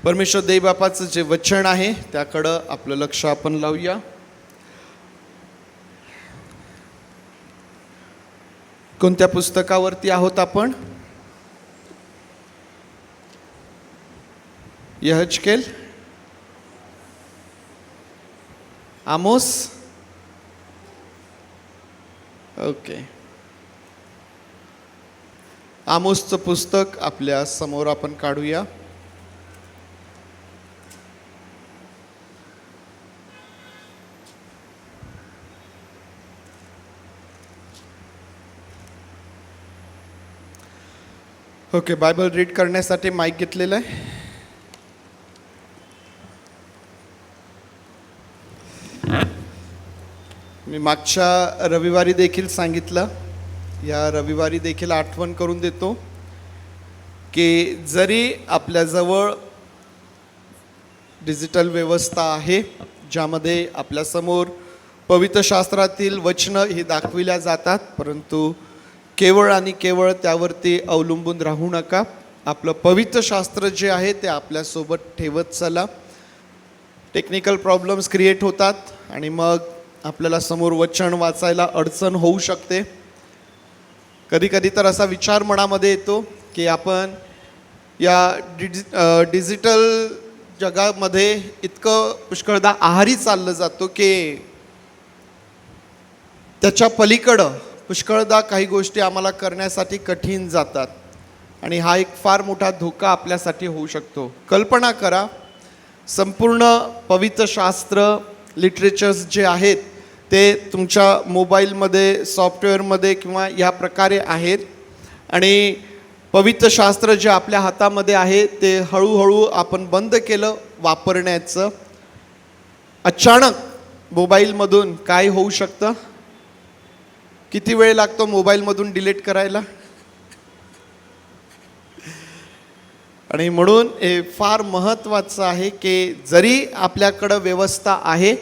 परमेश्वर देव बापाचं जे वचन आहे त्याकडं आपलं लक्ष आपण लावूया। कोणत्या पुस्तकावरती आहोत आपण? यहजकेल, आमोस, ओके। आमोसचं पुस्तक आपल्या समोर आपण काढूया। ओके, बायबल रीड करण्यासाठी माईक घेतलेला आहे। मी मागच्या रविवारी देखील सांगितलं, या रविवारी देखील आठवण करून देतो की जरी आपल्याजवळ डिजिटल व्यवस्था आहे ज्यामध्ये आपल्यासमोर पवित्र शास्त्रातील वचनं ही दाखविल्या जातात, परंतु केवळ आणि केवळ त्यावरती अवलंबून राहू नका। आपलं पवित्र शास्त्र जे आहे ते आपल्यासोबत ठेवत चला। टेक्निकल प्रॉब्लेम्स क्रिएट होतात आणि मग आपल्याला समोर वचन वाचायला अडचण होऊ शकते। कधी कधी तर असा विचार मनामध्ये येतो की आपण या डिजिटल जगामध्ये इतकं पुष्कळदा आहारी चाललं जातो की त्याच्या पलीकडं पुष्कळदा काही गोष्टी आम्हाला करण्यासाठी कठीण जातात आणि हा एक फार मोठा धोका आपल्यासाठी होऊ शकतो। कल्पना करा, संपूर्ण पवित्र शास्त्र लिटरेचर्स जे आहेत ते तुमच्या मोबाईलमध्ये, सॉफ्टवेअरमध्ये किंवा या प्रकारे आहेत आणि पवित्र शास्त्र जे आपल्या हातामध्ये आहे ते हळूहळू आपण बंद केलं वापरण्याचं। अचानक मोबाईलमधून काय होऊ शकतं? किती वेळ लागतो मोबाईलमधून डिलीट करायला? आणि म्हणून हे फार महत्त्वाचं आहे की जरी आपल्याकडं व्यवस्था आहे,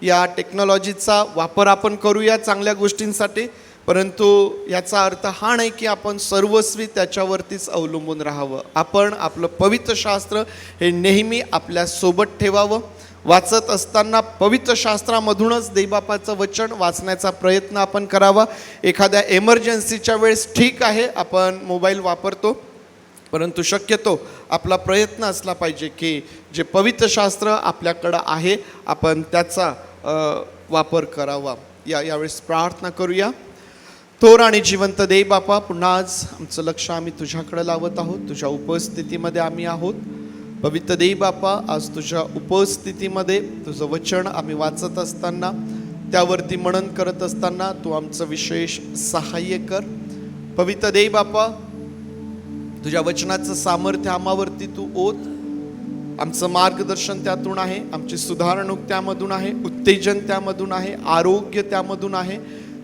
या टेक्नॉलॉजीचा वापर आपण करूया चांगल्या गोष्टींसाठी, परंतु याचा अर्थ हा नाही की आपण सर्वस्वी त्याच्यावरतीच अवलंबून राहावं। आपण आपलं पवित्र शास्त्र हे नेहमी आपल्यासोबत ठेवावं। वाचत असताना पवित्र शास्त्रामधूनच देवबापाचं वचन वाचण्याचा प्रयत्न आपण करावा। एखाद्या एमर्जन्सीच्या वेळेस ठीक आहे आपण मोबाईल वापरतो, परंतु शक्यतो आपला प्रयत्न असला पाहिजे की जे पवित्र शास्त्र आपल्याकडं आहे आपण त्याचा वापर करावा। यावेळेस प्रार्थना करूया। थोर आणि जिवंत देव बापा, पुन्हा आज आमचं लक्ष आम्ही तुझ्याकडे लावत आहोत, तुझ्या उपस्थितीमध्ये आम्ही आहोत। पवित्र देव बापा, आज तुझ्या उपस्थितीमध्ये तुझं वचन आम्ही वाचत असताना, त्यावरती मनन करत असताना तू आमचं विशेष सहाय्य कर। पवित्र देव बापा, तुझ्या वचनाचं सामर्थ्य आम्हावरती तू ओत। आमचं मार्गदर्शन त्यातून आहे, आमची सुधारणूक त्यामधून आहे, उत्तेजन त्यामधून आहे, आरोग्य त्यामधून आहे।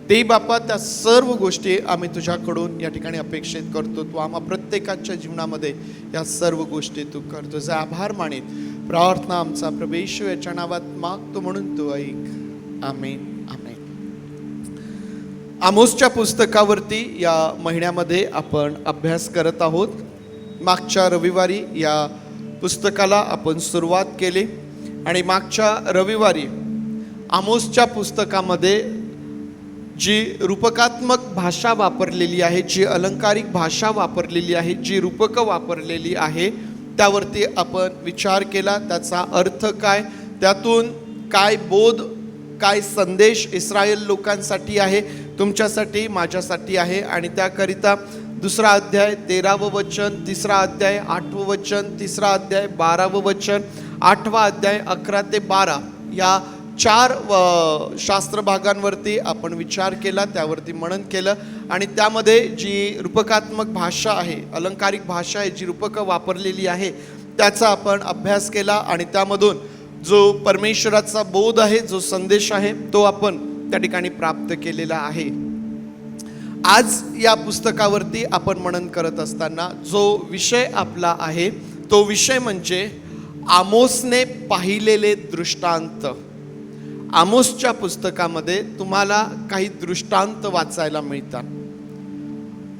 ते बापा, त्या सर्व गोष्टी आम्ही तुझ्याकडून या ठिकाणी अपेक्षित करतो। तू आम्हा प्रत्येकाच्या जीवनामध्ये या सर्व गोष्टी तू कर। तुझे आभार मानित प्रार्थना आमचा प्रभू येशू याच्या नावात मागतो म्हणून तू ऐक, आमेन आमेन। आमोसच्या पुस्तकावरती या महिन्यामध्ये आपण अभ्यास करत आहोत। मागच्या रविवारी या पुस्तकाला आपण सुरुवात केली आणि मागच्या रविवारी आमोसच्या पुस्तकामध्ये जी रूपकात्मक भाषा वापरलेली आहे, जी अलंकारिक भाषा वापरलेली आहे, जी रूपकं वापरलेली आहे त्यावरती आपण विचार केला। त्याचा अर्थ काय, त्यातून काय बोध, काय संदेश इस्रायल लोकांसाठी आहे तुमच्यासाठी माझ्यासाठी आहे. आणि त्याकरिता 2 अध्याय 13वं वचन, 3 अध्याय 8वं वचन, 3 अध्याय 12वं वचन, 8वा अध्याय 11 ते 12 या 4 शास्त्र भागांवरती आपण विचार केला, त्यावरती मनन केलं. आणि त्यामध्ये जी रूपकात्मक भाषा आहे, अलंकारिक भाषा आहे, जी रूपकं वापरलेली आहे त्याचा आपण अभ्यास केला. आणि त्यामधून जो परमेश्वराचा बोध आहे, जो संदेश आहे, तो आपण त्या ठिकाणी प्राप्त केलेला आहे. आज या पुस्तकावरती आपण मनन करत असताना जो विषय आपला आहे तो विषय म्हणजे आमोसने पाहिलेले दृष्टांत. आमोसच्या पुस्तकामध्ये तुम्हाला काही दृष्टांत वाचायला मिळतात.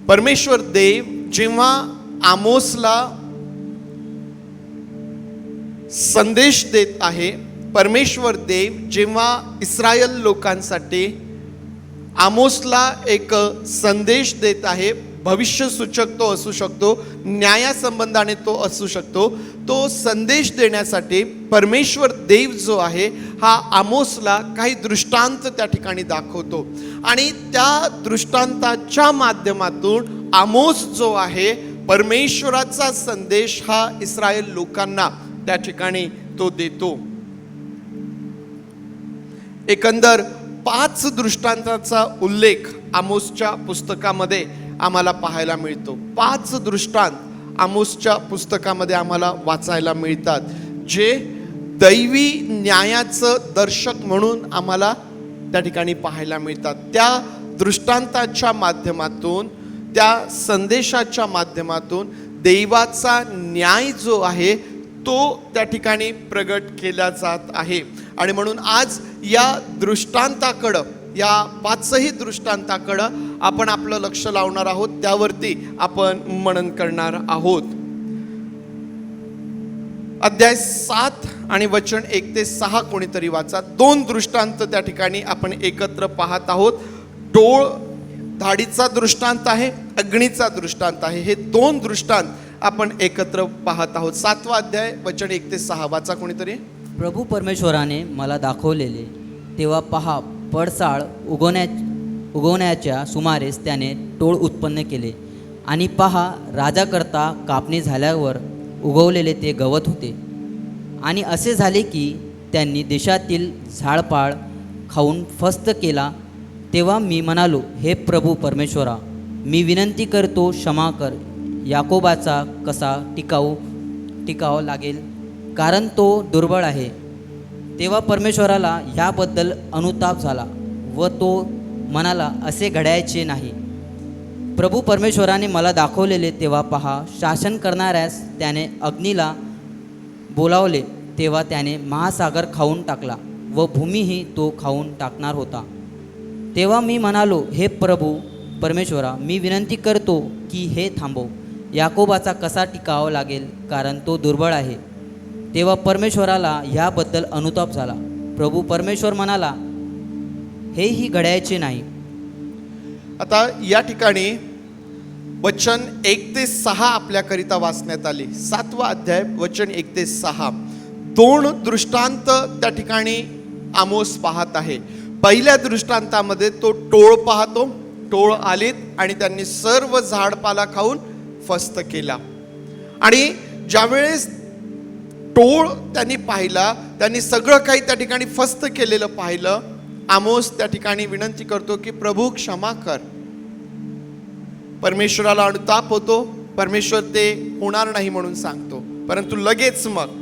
परमेश्वर देव जेव्हा आमोसला संदेश देत आहे, परमेश्वर देव जेव्हा इस्रायल लोकांसाठी आमोसला एक संदेश देत आहे, भविष्य सूचक तो असू शकतो, न्यायासंबंधाने तो असू शकतो, तो संदेश देण्यासाठी परमेश्वर देव जो आहे हा आमोसला काही दृष्टांत त्या ठिकाणी दाखवतो. आणि त्या दृष्टांताच्या माध्यमातून आमोस जो आहे परमेश्वराचा संदेश हा इस्रायल लोकांना त्या ठिकाणी तो देतो. एकंदर 5 दृष्टांताचा उल्लेख आमोसच्या पुस्तकामध्ये आम्हाला पाहायला मिळतो. 5 दृष्टांत आमोसच्या पुस्तकामध्ये आम्हाला वाचायला मिळतात, जे दैवी न्यायाचं दर्शक म्हणून आम्हाला त्या ठिकाणी पाहायला मिळतात. त्या दृष्टांताच्या माध्यमातून, त्या संदेशाच्या माध्यमातून देवाचा न्याय जो आहे तो त्या ठिकाणी प्रगट केला जात आहे. आणि म्हणून आज या दृष्टांताकडं, या 5ही दृष्टांताकडं आपण आपलं लक्ष लावणार आहोत, त्यावरती आपण मनन करणार आहोत. अध्याय 7 आणि वचन 1 ते 6 कोणीतरी वाचा. 2 दृष्टांत त्या ठिकाणी आपण एकत्र पाहत आहोत. टोळ धाडीचा दृष्टांत आहे, अग्नीचा दृष्टांत आहे. हे 2 दृष्टांत आपण एकत्र पाहत आहोत. 7वा अध्याय वचन 1 ते 6 वाचा कोणीतरी. प्रभू परमेश्वराने मला दाखवलेले तेव्हा पहा, पडसाळ उगवण्याच्या सुमारेस त्याने टोळ उत्पन्न केले. आणि पहा, राजाकरता कापणी झाल्यावर उगवलेले ते गवत होते. आणि असे झाले की त्यांनी देशातील झाडपाळ खाऊन फस्त केला. तेव्हा मी म्हणालो, हे प्रभू परमेश्वरा, मी विनंती करतो, क्षमा कर. याकोबाचा कसा टिकावं लागेल, कारण तो दुर्बळ आहे. तेव्हा परमेश्वराला ह्याबद्दल अनुताप झाला व तो म्हणाला, असे घडायचे नाही. प्रभू परमेश्वराने मला दाखवलेले तेव्हा पहा, शासन करणाऱ्यास त्याने अग्नीला बोलावले. तेव्हा त्याने महासागर खाऊन टाकला व भूमीही तो खाऊन टाकणार होता. तेव्हा मी म्हणालो, हे प्रभू परमेश्वरा, मी विनंती करतो की हे थांबव. याकोबाचा कसा टिकावा लागेल, कारण तो दुर्बळ आहे. तेव्हा परमेश्वराला ह्याबद्दल अनुताप झाला. प्रभू परमेश्वर म्हणाला, हेही घडायचे नाही. आता या ठिकाणी वचन 1 ते 6 आपल्याकरिता वाचण्यात आले. 7वा अध्याय वचन 1 ते 6. 2 दृष्टांत त्या ठिकाणी आमोस पाहत आहे. पहिल्या दृष्टांतामध्ये तो टोळ पाहतो. टोळ आलीत आणि त्यांनी सर्व झाडपाला खाऊन फस्त केला. आणि ज्यावेळेस टोळ त्यांनी पाहिला, त्यांनी सगळं काही त्या ठिकाणी फस्त केलेलं पाहिलं. आमोस त्या ठिकाणी विनंती करतो की प्रभू क्षमा कर. परमेश्वराला अनुताप होतो. परमेश्वर ते होणार नाही म्हणून सांगतो, परंतु लगेच मग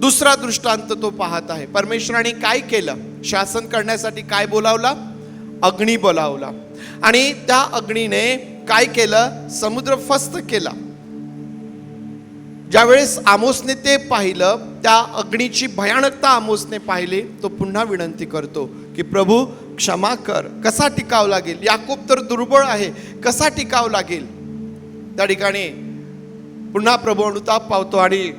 दुसरा दृष्टांत तो पाहत आहे. परमेश्वराने काय केलं? शासन करण्यासाठी काय बोलावला? अग्नी बोलावला. आणि त्या अग्नीने काय केलं? समुद्र फस्त केला. ज्यावेळेस आमोसने ते पाहिलं, त्या अग्नीची भयानकता आमोसने पाहिली, तो पुन्हा विनंती करतो की प्रभू क्षमा कर. कसा टिकाव लागेल? याकोब तर दुर्बळ आहे, कसा टिकाव लागेल? त्या ठिकाणी पुन्हा प्रभू अनुताप पावतो आणि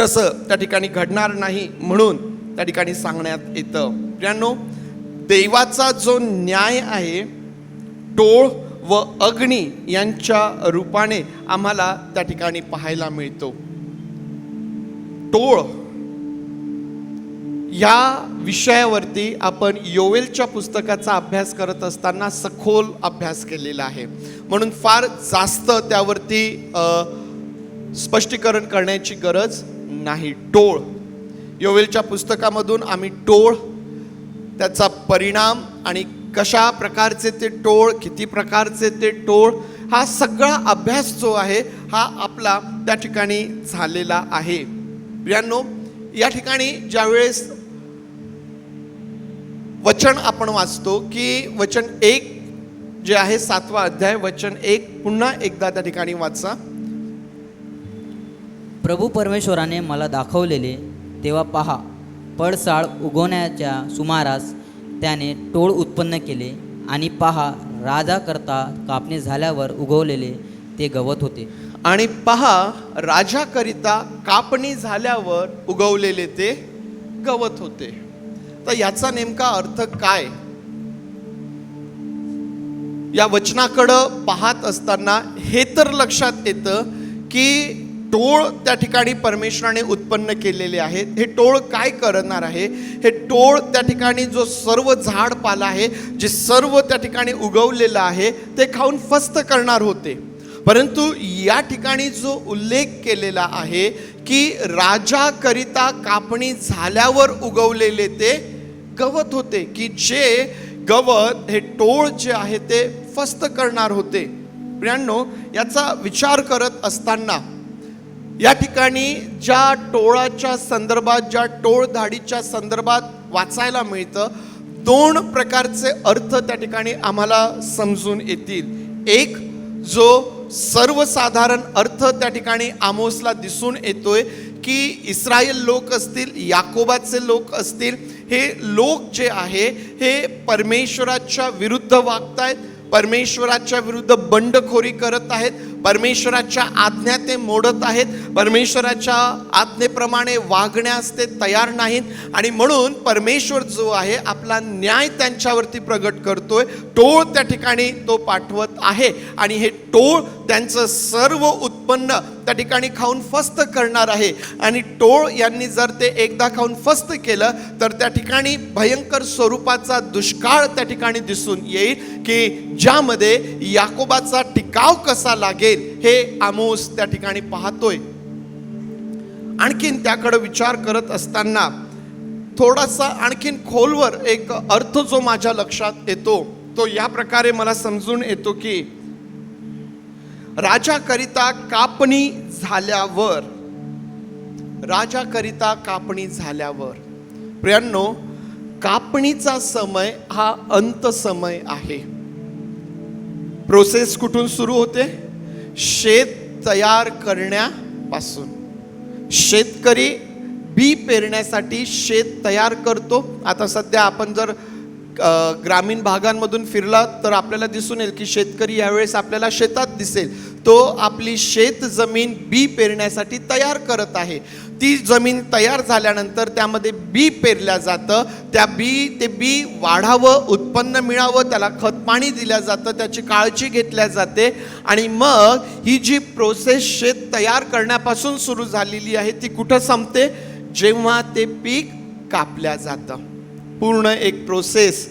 तसं त्या ठिकाणी घडणार नाही म्हणून त्या ठिकाणी सांगण्यात येतं. प्रियांनो, देवाचा जो न्याय आहे टोळ व अग्नी यांच्या रूपाने आम्हाला त्या ठिकाणी पाहायला मिळतो. टोळ या विषयावरती आपण योवेलच्या पुस्तकाचा अभ्यास करत असताना सखोल अभ्यास केलेला आहे, म्हणून फार जास्त त्यावरती स्पष्टीकरण करण्याची गरज नाही. टोळ, योवेलच्या पुस्तकामधून आम्ही टोळ, त्याचा परिणाम आणि कशा प्रकारचे ते टोळ, किती प्रकारचे ते टोळ, हा सगळा अभ्यास जो आहे हा आपला त्या ठिकाणी झालेला आहे. प्रियांनो, या ठिकाणी ज्यावेळेस वचन आपण वाचतो की वचन 1 जे आहे 7वा अध्याय वचन 1 पुन्हा एकदा त्या ठिकाणी वाचा. प्रभू परमेश्वराने मला दाखवलेले तेव्हा पहा, पडसाळ उगवण्याच्या सुमारास त्याने टोळ उत्पन्न केले आणि पहा, राजा करता कापणी झाल्यावर उगवलेले ते गवत होते. आणि पहा, राजाकरिता कापणी झाल्यावर उगवलेले ते गवत होते. तर याचा नेमका अर्थ काय? या वचनाकडं पाहत असताना हे तर लक्षात येतं की टोळ त्या ठिकाणी परमेश्वराने उत्पन्न केलेले आहेत. हे टोळ काय करणार आहे? हे टोळ त्या ठिकाणी जो सर्व झाडपाला आहे, जे सर्व त्या ठिकाणी उगवलेलं आहे, ते खाऊन फस्त करणार होते. परंतु या ठिकाणी जो उल्लेख केलेला आहे की राजाकरिता कापणी झाल्यावर उगवलेले ते गवत होते, की जे गवत हे टोळ जे आहे ते फस्त करणार होते. प्रियांनो, याचा विचार करत असताना या ठिकाणी ज्या टोळाच्या संदर्भात, ज्या टोळधाडीच्या संदर्भात वाचायला मिळतं, 2 प्रकारचे अर्थ त्या ठिकाणी आम्हाला समजून येतील. एक जो सर्वसाधारण अर्थ त्या ठिकाणी आमोसला दिसून येतोय की इस्रायल लोक असतील, याकोबाचे लोक असतील, हे लोक जे आहे हे परमेश्वराच्या विरुद्ध वागतायत, परमेश्वराच्या विरुद्ध बंडखोरी करत आहेत, परमेश्वराच्या आज्ञा ते मोडत आहेत, परमेश्वराच्या आज्ञेप्रमाणे वागण्यास ते तयार नाहीत, आणि म्हणून परमेश्वर जो आहे आपला न्याय त्यांच्यावरती प्रगट करतोय. टोळ त्या ठिकाणी तो पाठवत आहे आणि हे टोळ त्यांचं सर्व उत्पन्न त्या ठिकाणी खाऊन फस्त करणार आहे. आणि टोळ यांनी जर ते एकदा खाऊन फस्त केलं तर त्या ठिकाणी भयंकर स्वरूपाचा दुष्काळ त्या ठिकाणी दिसून येईल, की ज्यामध्ये याकोबाचा टिकाव कसा लागेल हे आमोस त्या ठिकाणी पाहतोय. आणखीन त्याकडे विचार करत असताना थोडासा आणखीन खोलवर एक अर्थ जो माझ्या लक्षात येतो तो या प्रकारे मला समजून येतो की राजाकरिता कापणी झाल्यावर, राजाकरिता कापणी झाल्यावर, प्रियांनो, कापणीचा समय हा अंत समय आहे. प्रोसेस कुठून सुरू होते? शेत तयार करण्यापासून. शेतकरी बी पेरण्यासाठी शेत तयार करतो. आता सध्या आपण जर ग्रामीण भागांमधून फिरला तर आपल्याला दिसून येईल की शेतकरी यावेळेस आपल्याला शेतात दिसेल. तो आपली शेत जमीन बी पेरण्यासाठी तयार करत आहे. ती जमीन तयार झाल्यानंतर त्यामध्ये बी पेरल्या जातं. ते बी वाढावं, उत्पन्न मिळावं, त्याला खत पाणी दिलं जातं, त्याची काळजी घेतल्या जाते. आणि मग ही जी प्रोसेस शेत तयार करण्यापासून सुरू झालेली आहे ती कुठं संपते? जेव्हा ते पीक कापल्या जातं. पूर्ण एक प्रोसेस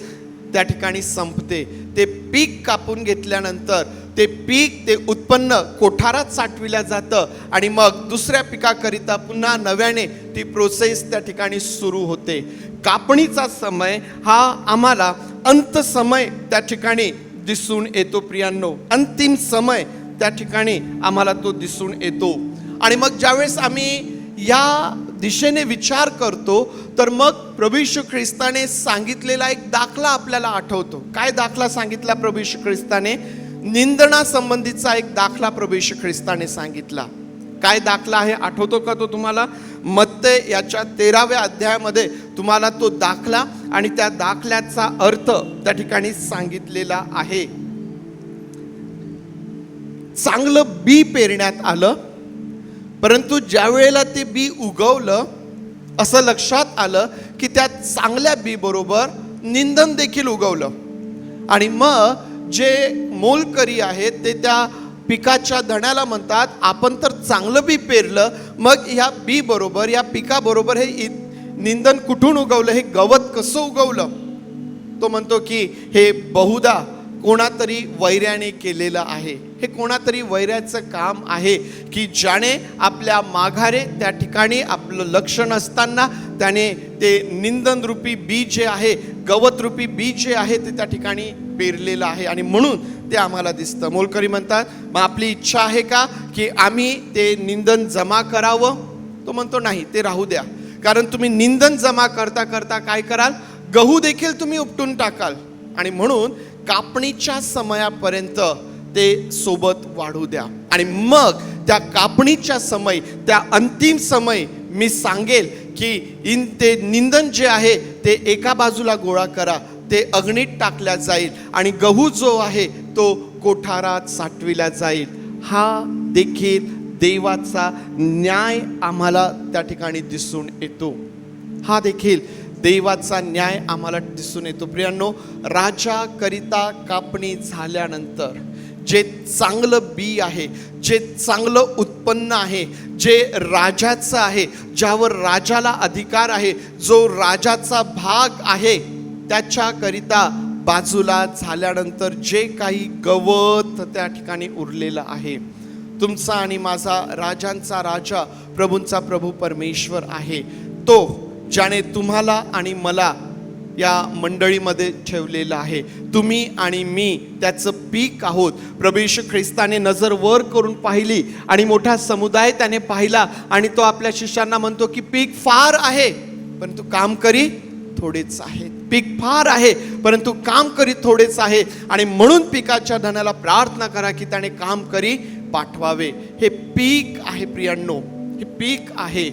त्या ठिकाणी संपते. ते पीक कापून घेतल्यानंतर ते पीक, ते उत्पन्न कोठारात साठविल्या जातं आणि मग दुसऱ्या पिकाकरिता पुन्हा नव्याने ती प्रोसेस त्या ठिकाणी सुरू होते. कापणीचा समय हा आम्हाला अंत समय त्या ठिकाणी दिसून येतो. प्रियांनो, अंतिम समय त्या ठिकाणी आम्हाला तो दिसून येतो. आणि मग ज्यावेळेस आम्ही या दिशेने विचार करतो तर मग प्रभू येशू ख्रिस्ताने सांगितलेला एक दाखला आपल्याला आठवतो. काय दाखला सांगितला प्रभू येशू ख्रिस्ताने? निंदनासंबंधीचा एक दाखला प्रभू येशू ख्रिस्ताने सांगितला. काय दाखला आहे आठवतो का तो तुम्हाला? मत्ते याच्या 13व्या अध्यायामध्ये तुम्हाला तो दाखला आणि त्या दाखल्याचा अर्थ त्या ठिकाणी सांगितलेला आहे. चांगलं बी पेरण्यात आलं, परंतु ज्या वेळेला ते बी उगवलं असं लक्षात आलं की त्या चांगल्या बी बरोबर निंदन देखील उगवलं. आणि मग जे मोलकरी आहेत ते त्या पिकाच्या धण्याला म्हणतात, आपण तर चांगलं बी पेरलं, मग ह्या बी बरोबर, या पिकाबरोबर हे निंदन कुठून उगवलं, हे गवत कसं उगवलं? तो म्हणतो की हे बहुधा कोणातरी वैऱ्याने केलेलं आहे. हे कोणातरी वैऱ्याचं काम आहे की ज्याने आपल्या माघारे त्या ठिकाणी आपलं लक्ष नसताना त्याने ते निंदन रूपी बीज जे आहे, गवत रूपी बीज जे आहे ते त्या ठिकाणी पेरलेलं आहे आणि म्हणून ते आम्हाला दिसतं. मोलकरी म्हणतात, मग आपली इच्छा आहे का की आम्ही ते निंदन जमा करावं? तो म्हणतो नाही, ते राहू द्या. कारण तुम्ही निंदन जमा करता करता काय कराल, गहू देखील तुम्ही उपटून टाकाल. आणि म्हणून कापणीच्या समयापर्यंत ते सोबत वाढू द्या आणि मग त्या कापणीच्या समय, त्या अंतिम समय मी सांगेल की ते निंदन जे आहे ते एका बाजूला गोळा करा, ते अग्नीत टाकल्या जाईल आणि गहू जो आहे तो कोठारात साठविला जाईल. हा देखील देवाचा न्याय आम्हाला त्या ठिकाणी दिसून येतो. हा देखील देवाचा न्याय आम्हाला दिसून येतो. प्रियांनो, राजाकरिता कापणी झाल्यानंतर जे चांगलं बी आहे, जे चांगलं उत्पन्न आहे, जे राजाचं आहे, ज्यावर राजाला अधिकार आहे, जो राजाचा भाग आहे, त्याच्याकरिता बाजूला झाल्यानंतर जे काही गवत त्या ठिकाणी उरलेलं आहे, तुमचा आणि माझा राजांचा राजा, प्रभूंचा प्रभू परमेश्वर आहे, तो ज्याने तुम्हाला आणि मला या मंडळीमध्ये ठेवलेलं आहे. तुम्ही आणि मी त्याचं पीक आहोत. प्रभू येशू ख्रिस्ताने नजर वर करून पाहिली आणि मोठा समुदाय त्याने पाहिला आणि तो आपल्या शिष्यांना म्हणतो की पीक फार आहे परंतु कामकरी थोडेच आहेत. पीक फार आहे परंतु कामकरी थोडेच आहे आणि म्हणून पिकाच्या धनाला प्रार्थना करा की त्याने कामकरी पाठवावे. हे पीक आहे प्रियांनो, हे पीक आहे.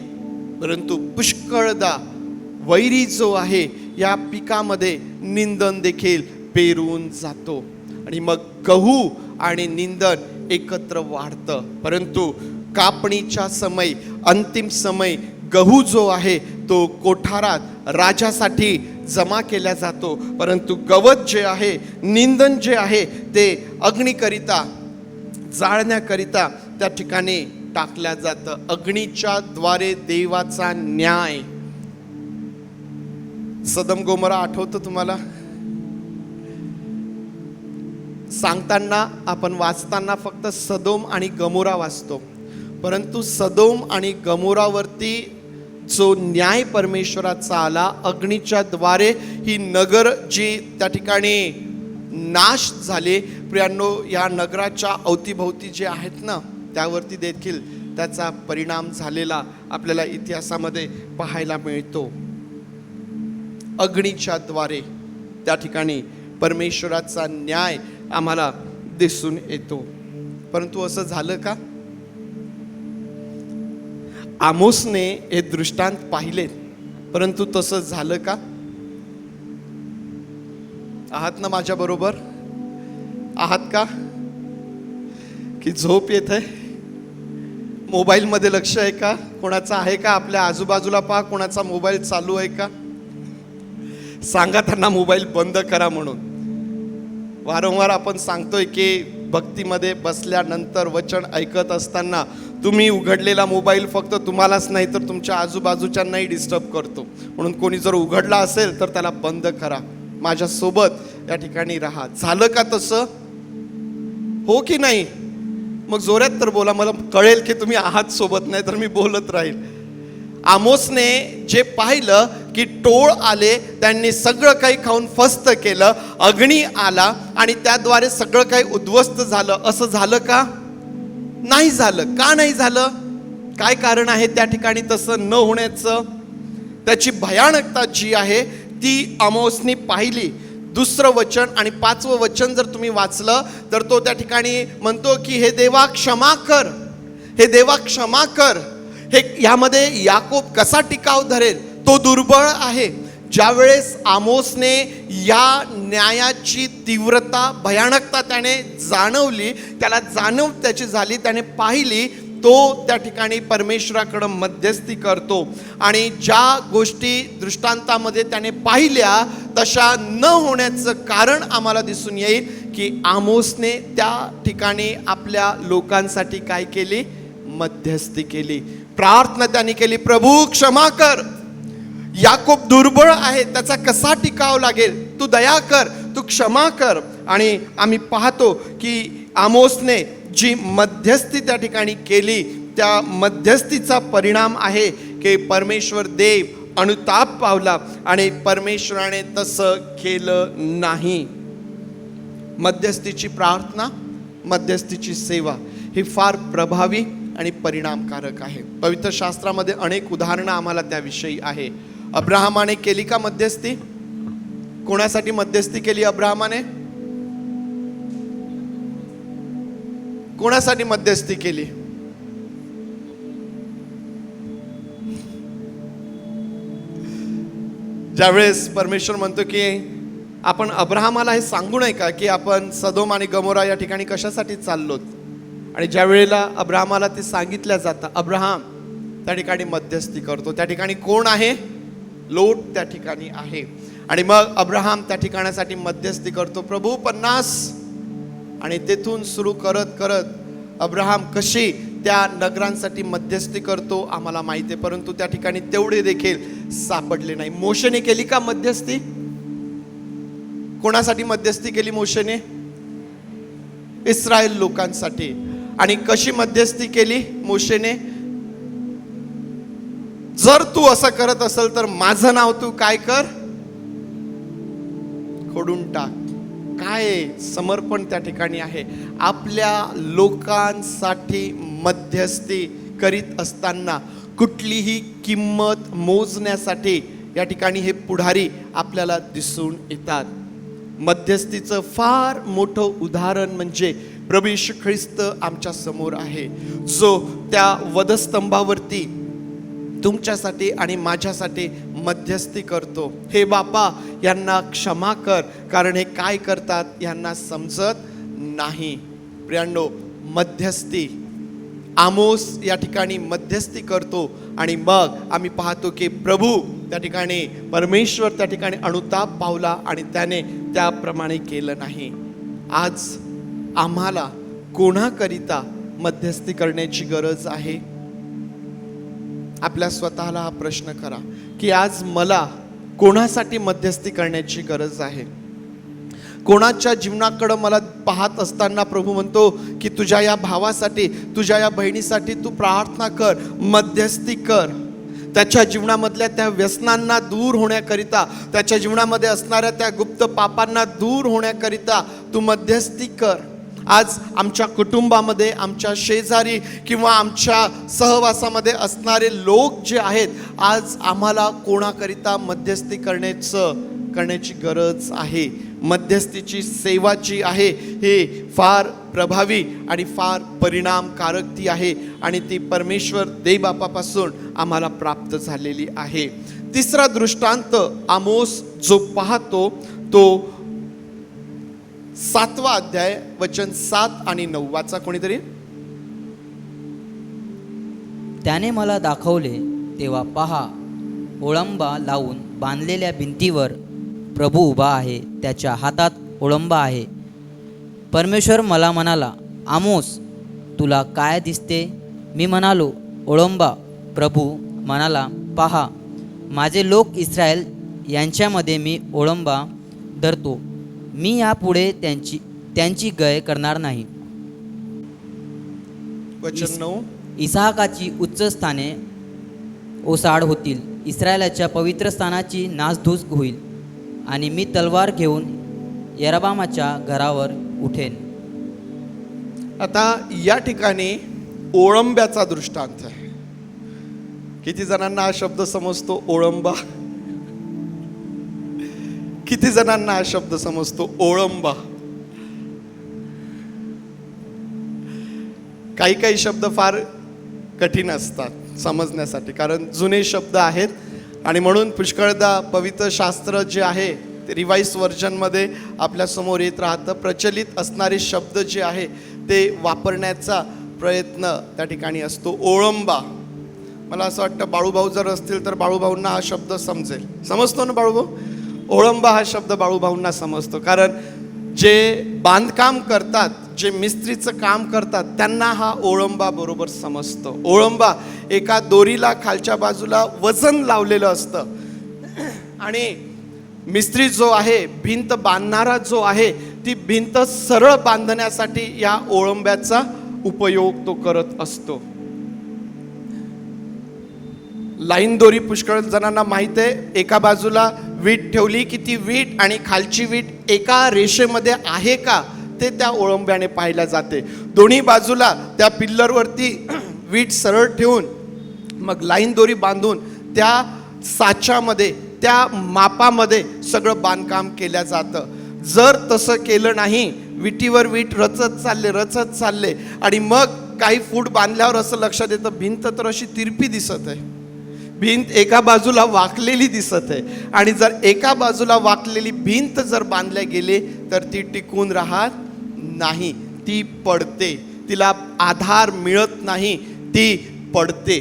परंतु पुष्कळदा वैरी जो आहे या पिकामध्ये निंदन देखील पेरून जातो आणि मग गहू आणि निंदन एकत्र वाढतं. परंतु कापणीच्या समय, अंतिम समय, गहू जो आहे तो कोठारात राजासाठी जमा केला जातो. परंतु गवत जे आहे, निंदन जे आहे ते अग्नीकरिता, जाळण्याकरिता त्या ठिकाणी टाकल्या जातं. अग्नीच्या द्वारे देवाचा न्याय. सदम गोमोरा आठवतं तुम्हाला? सांगताना आपण वाचताना फक्त सदोम आणि गमोरा वाचतो, परंतु सदोम आणि गमोरावरती जो न्याय परमेश्वराचा आला, अग्नीच्या द्वारे ही नगर जी त्या ठिकाणी नाश झाले. प्रियांनो, या नगराच्या अवतीभोवती जे आहेत ना, त्यावरती देखील त्याचा परिणाम झालेला आपल्याला इतिहासामध्ये पाहायला मिळतो. अग्नीच्या द्वारे त्या ठिकाणी परमेश्वराचा न्याय आम्हाला दिसून येतो. परंतु असं झालं का? आमोसने हे दृष्टांत पाहिले, परंतु तसं झालं का? आहात ना माझ्या बरोबर? आहात का? की झोप येत आहे? मोबाईलमध्ये लक्ष आहे का? कोणाचा आहे का? आपल्या आजूबाजूला पहा, कोणाचा मोबाईल चालू आहे का? सांगा त्यांना मोबाईल बंद करा म्हणून. वारंवार आपण सांगतोय की भक्तीमध्ये बसल्यानंतर वचन ऐकत असताना तुम्ही उघडलेला मोबाईल फक्त तुम्हालाच नाही तर तुमच्या आजूबाजूच्यांनाही डिस्टर्ब करतो. म्हणून कोणी जर उघडला असेल तर त्याला बंद करा. माझ्यासोबत या ठिकाणी राहा. झालं का तसं? हो की नाही? मग जोरात तर बोला, मला कळेल की तुम्ही आहात सोबत, नाही तर मी बोलत राहील. आमोसने जे पाहिलं की टोळ आले, त्यांनी सगळं काही खाऊन फस्त केलं, अग्नी आला आणि त्याद्वारे सगळं काही उद्ध्वस्त झालं. असं झालं का? नाही झालं. का नाही झालं? काय कारण आहे त्या ठिकाणी तसं न होण्याचं? त्याची भयानकता जी आहे ती आमोसने पाहिली. दुसरं वचन आणि 5वं वचन जर तुम्ही वाचलं तर तो त्या ठिकाणी म्हणतो की हे देवा क्षमा कर, हे देवा क्षमा कर. हे यामध्ये याकोब कसा टिकाव धरेल? तो दुर्बळ आहे. ज्यावेळेस आमोसने या न्यायाची तीव्रता, भयानकता त्याने जाणवली, त्याला जाणीव त्याची झाली, त्याने पाहिली, तो त्या ठिकाणी परमेश्वराकडे मध्यस्थी करतो आणि ज्या गोष्टी दृष्टांतामध्ये त्याने पाहिल्या तशा न होण्याचं कारण आम्हाला दिसून येईल की आमोसने त्या ठिकाणी आपल्या लोकांसाठी काय केली? मध्यस्थी केली, प्रार्थना त्यांनी केली, प्रभू क्षमा कर. याकोब दुर्बळ आहे, त्याचा कसा टिकाव लागेल, तू दया कर, तू क्षमा कर. आणि आम्ही पाहतो की आमोसने जी मध्यस्थी त्या ठिकाणी केली, त्या मध्यस्थीचा परिणाम आहे की परमेश्वर देव अनुताप पावला आणि परमेश्वराने तसं केलं नाही. मध्यस्थीची प्रार्थना, मध्यस्थीची सेवा ही फार प्रभावी आणि परिणामकारक आहे. पवित्र शास्त्रामध्ये अनेक उदाहरणं आम्हाला त्याविषयी आहे. अब्राहमाने केली का मध्यस्थी? कोणासाठी मध्यस्थी केली अब्राहमाने? कोणासाठी मध्यस्थी केली? ज्यावेळेस परमेश्वर म्हणतो की आपण अब्राहमाला हे सांगू नये का की आपण सदोम आणि गमोरा या ठिकाणी कशासाठी चाललोत, आणि ज्या वेळेला अब्राहमाला ते सांगितलं जातं, अब्राहम त्या ठिकाणी मध्यस्थी करतो. त्या ठिकाणी कोण आहे? लोट त्या ठिकाणी आहे. आणि मग अब्राहम त्या ठिकाणासाठी मध्यस्थी करतो. प्रभू 50 आणि तेथून सुरू करत करत अब्राहम कशी त्या नगरांसाठी मध्यस्थी करतो आम्हाला माहिती आहे, परंतु त्या ठिकाणी तेवढे देखील सापडले नाही. मोशेने केली का मध्यस्थी? कोणासाठी मध्यस्थी केली मोशेने? इस्रायल लोकांसाठी. आणि कशी मध्यस्थी केली मोशेने? जर तू असं करत असेल तर माझं नाव तू काय कर, खोडून टाक. काय समर्पण त्या ठिकाणी आहे. आपल्या लोकांसाठी मध्यस्थी करीत असताना कुठलीही किंमत मोजण्यासाठी या ठिकाणी हे पुढारी आपल्याला दिसून येतात. मध्यस्थीचं फार मोठं उदाहरण म्हणजे प्रभू येशू ख्रिस्त आमच्या समोर आहे, जो त्या वधस्तंभावरती तुमच्यासाठी आणि माझ्यासाठी मध्यस्थी करतो. हे बापा, यांना क्षमा कर, कारण हे काय करतात यांना समजत नाही. प्रियांनो, मध्यस्थी आमोस या ठिकाणी मध्यस्थी करतो आणि मग आम्ही पाहतो की प्रभू त्या ठिकाणी, परमेश्वर त्या ठिकाणी अनुताप पावला आणि त्याने त्याप्रमाणे केलं नाही. आज आम्हाला कोणाकरिता मध्यस्थी करण्याची गरज आहे? आपल्या स्वतःला हा प्रश्न करा की आज मला कोणासाठी मध्यस्थी करण्याची गरज आहे? कोणाच्या जीवनाकडं मला पाहत असताना प्रभू म्हणतो की तुझ्या या भावासाठी, तुझ्या या बहिणीसाठी तू प्रार्थना कर, मध्यस्थी कर. त्याच्या जीवनामधल्या त्या व्यसनांना दूर होण्याकरिता, त्याच्या जीवनामध्ये असणाऱ्या त्या गुप्त पापांना दूर होण्याकरिता तू मध्यस्थी कर. आज आमच्या कुटुंबामध्ये, आमच्या शेजारी किंवा आमच्या सहवासामध्ये असणारे लोक जे आहेत, आज आम्हाला कोणाकरिता मध्यस्थी करण्याची गरज आहे. मध्यस्थीची सेवा जी आहे हे फार प्रभावी आणि फार परिणामकारक ती आहे आणि ती परमेश्वर देवबापापासून आम्हाला प्राप्त झालेली आहे. तिसरा दृष्टांत आमोस जो पाहतो तो 7वा अध्याय वचन 7 आणि 9 वाचा कोणीतरी. त्याने मला दाखवले तेव्हा पहा, ओळंबा लावून बांधलेल्या भिंतीवर प्रभू उभा आहे, त्याच्या हातात ओळंबा आहे. परमेश्वर मला म्हणाला, आमोस, तुला काय दिसते? मी म्हणालो, ओळंबा. प्रभू म्हणाला, पहा, माझे लोक इस्रायल यांच्यामध्ये मी ओळंबा धरतो. मी यापुढे त्यांची गय करणार नाही. वचन 9. इसाहाकाची उच्च स्थाने ओसाड होतील, इस्रायलाच्या पवित्र स्थानाची नासधूस होईल आणि मी तलवार घेऊन यरबामाच्या घरावर उठेन. आता या ठिकाणी ओळंब्याचा दृष्टांत आहे. किती जणांना हा शब्द समजतो? ओळंबा. किती जणांना हा शब्द समजतो? ओळंबा. काही काही शब्द फार कठीण असतात समजण्यासाठी, कारण जुने शब्द आहेत आणि म्हणून पुष्कळदा पवित्र शास्त्र जे आहे ते रिवाइज व्हर्जनमध्ये आपल्यासमोर येत राहतं. प्रचलित असणारे शब्द जे आहे ते वापरण्याचा प्रयत्न त्या ठिकाणी असतो. ओळंबा. मला असं वाटतं बाळूभाऊ जर असतील तर बाळूभाऊंना हा शब्द समजेल. समजतो ना बाळूभाऊ? ओळंबा हा शब्द बाळूभाऊंना समजतो, कारण जे बांधकाम करतात, जे मिस्त्रीचं काम करतात, त्यांना हा ओळंबा बरोबर समजतो. ओळंबा एका दोरीला खालच्या बाजूला वजन लावलेलं असतं. आणि मिस्त्री जो आहे, भिंत बांधणारा जो आहे, ती भिंत सरळ बांधण्यासाठी या ओळंब्याचा उपयोग तो करत असतो. लाईन दोरी पुष्कळ जणांना माहित आहे, एका बाजूला वीट ठेवली की ती वीट आणि खालची वीट एका रेषेमध्ये आहे का ते त्या ओळंब्याने पाहिल्या जाते. दोन्ही बाजूला त्या पिल्लरवरती वीट सरळ ठेवून मग लाईन दोरी बांधून त्या साच्यामध्ये, त्या मापामध्ये सगळं बांधकाम केलं जातं. जर तसं केलं नाही, विटीवर वीट रचत चालले आणि मग काही फूट बांधल्यावर असं लक्षात येतं, भिंत तर अशी तिरपी दिसत आहे, भिंत एका बाजूला वाकलेली दिसत आहे. आणि जर एका बाजूला वाकलेली भिंत जर बांधल्या गेली तर ती टिकून राहत नाही, ती पडते, तिला आधार मिळत नाही, ती पडते.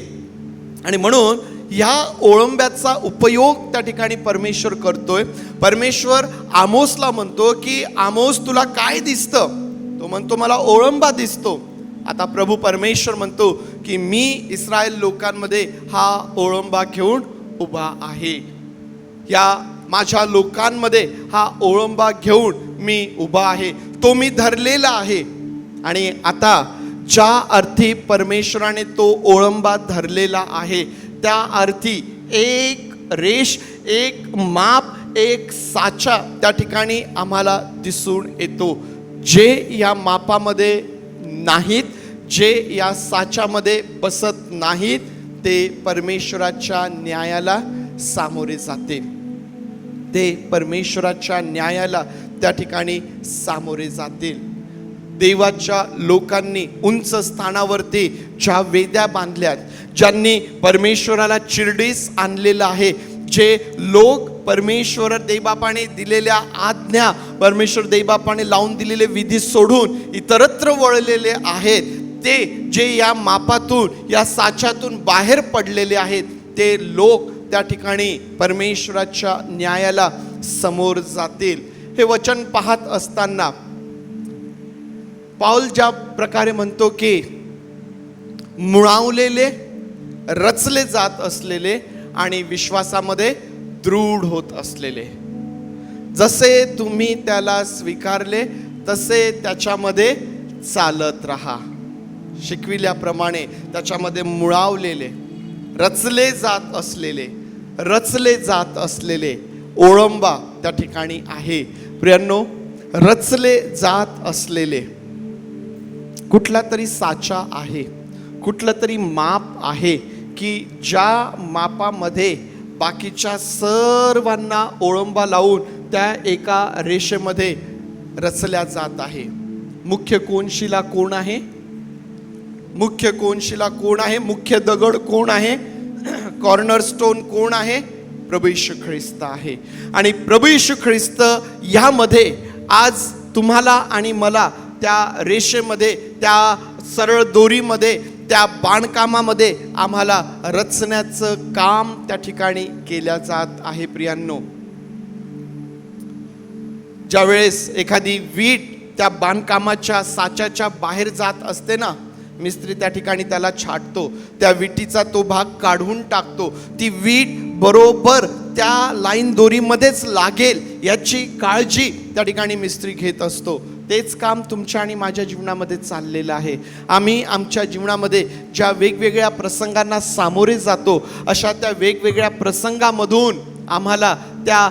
आणि म्हणून ह्या ओळंब्याचा उपयोग त्या ठिकाणी परमेश्वर करतोय. परमेश्वर आमोसला म्हणतो की आमोस तुला काय दिसतं? तो म्हणतो मला ओळंबा दिसतो. आता प्रभू परमेश्वर म्हणतो की मी इस्रायल लोकांमध्ये हा ओळंबा घेऊन उभा आहे, या माझ्या लोकांमध्ये हा ओळंबा घेऊन मी उभा आहे, तो मी धरलेला आहे. आणि आता ज्या अर्थी परमेश्वराने तो ओळंबा धरलेला आहे त्या अर्थी एक रेष, एक माप, एक साचा त्या ठिकाणी आम्हाला दिसून येतो. जे या मापामध्ये नाहीत, जे या साच्यामध्ये बसत नाहीत, ते परमेश्वराच्या न्यायाला सामोरे जाते. ते परमेश्वराच्या न्यायाला त्या ठिकाणी सामोरे जातील. देवाच्या लोकांनी उंच स्थानावरती ज्या वेद्या बांधल्यात, ज्यांनी परमेश्वराला चिरडीस आणलेलं आहे, जे लोक परमेश्वर देवबापाने दिलेल्या आज्ञा, परमेश्वर देवबापाने लावून दिलेले विधी सोडून इतरत्र वळलेले आहेत, ते जे या मापातून, या साच्यातून बाहेर पडलेले आहेत, ते लोक त्या ठिकाणी परमेश्वराच्या न्यायाला समोर जातील. हे वचन पाहत असताना पाऊल ज्या प्रकारे म्हणतो की मुळावलेले, रचले जात असलेले आणि विश्वासामध्ये दृढ होत असलेले, जसे तुम्ही त्याला स्वीकारले तसे त्याच्यामध्ये चालत राहा. शिकविल्याप्रमाणे त्याच्यामध्ये मुळावलेले, रचले जात असलेले ओळंबा त्या ठिकाणी आहे. प्रियांनो, रचले जात असलेले कुठला तरी साचा आहे, कुठलं तरी माप आहे की ज्या मापामध्ये बाकीच्या सर्वांना ओळंबा लावून त्या एका रेषेमध्ये रचल्या जात आहे. मुख्य कोनशिला कोण आहे? मुख्य कोनशिला कोण आहे? मुख्य दगड कोण आहे? कॉर्नरस्टोन कोण आहे? प्रभू येशू ख्रिस्त आहे. आणि प्रभू येशू ख्रिस्त यामध्ये आज तुम्हाला आणि मला त्या रेषेमध्ये, त्या सरळ दोरीमध्ये, त्या बांधकामामध्ये आम्हाला रचण्याचं काम त्या ठिकाणी केल्या जात आहे. प्रियांनो, ज्या वेळेस एखादी वीट त्या बांधकामाच्या साच्याच्या बाहेर जात असते ना, मिस्त्री त्या ठिकाणी त्याला छाटतो, त्या विटीचा तो भाग काढून टाकतो, ती वीट बरोबर त्या लाईन दोरीमध्येच लागेल याची काळजी त्या ठिकाणी मिस्त्री घेत असतो. तेच काम तुमच्या आणि माझ्या जीवनामध्ये चाललेलं आहे. आम्ही आमच्या जीवनामध्ये ज्या वेगवेगळ्या प्रसंगांना सामोरे जातो, अशा त्या वेगवेगळ्या प्रसंगामधून आम्हाला त्या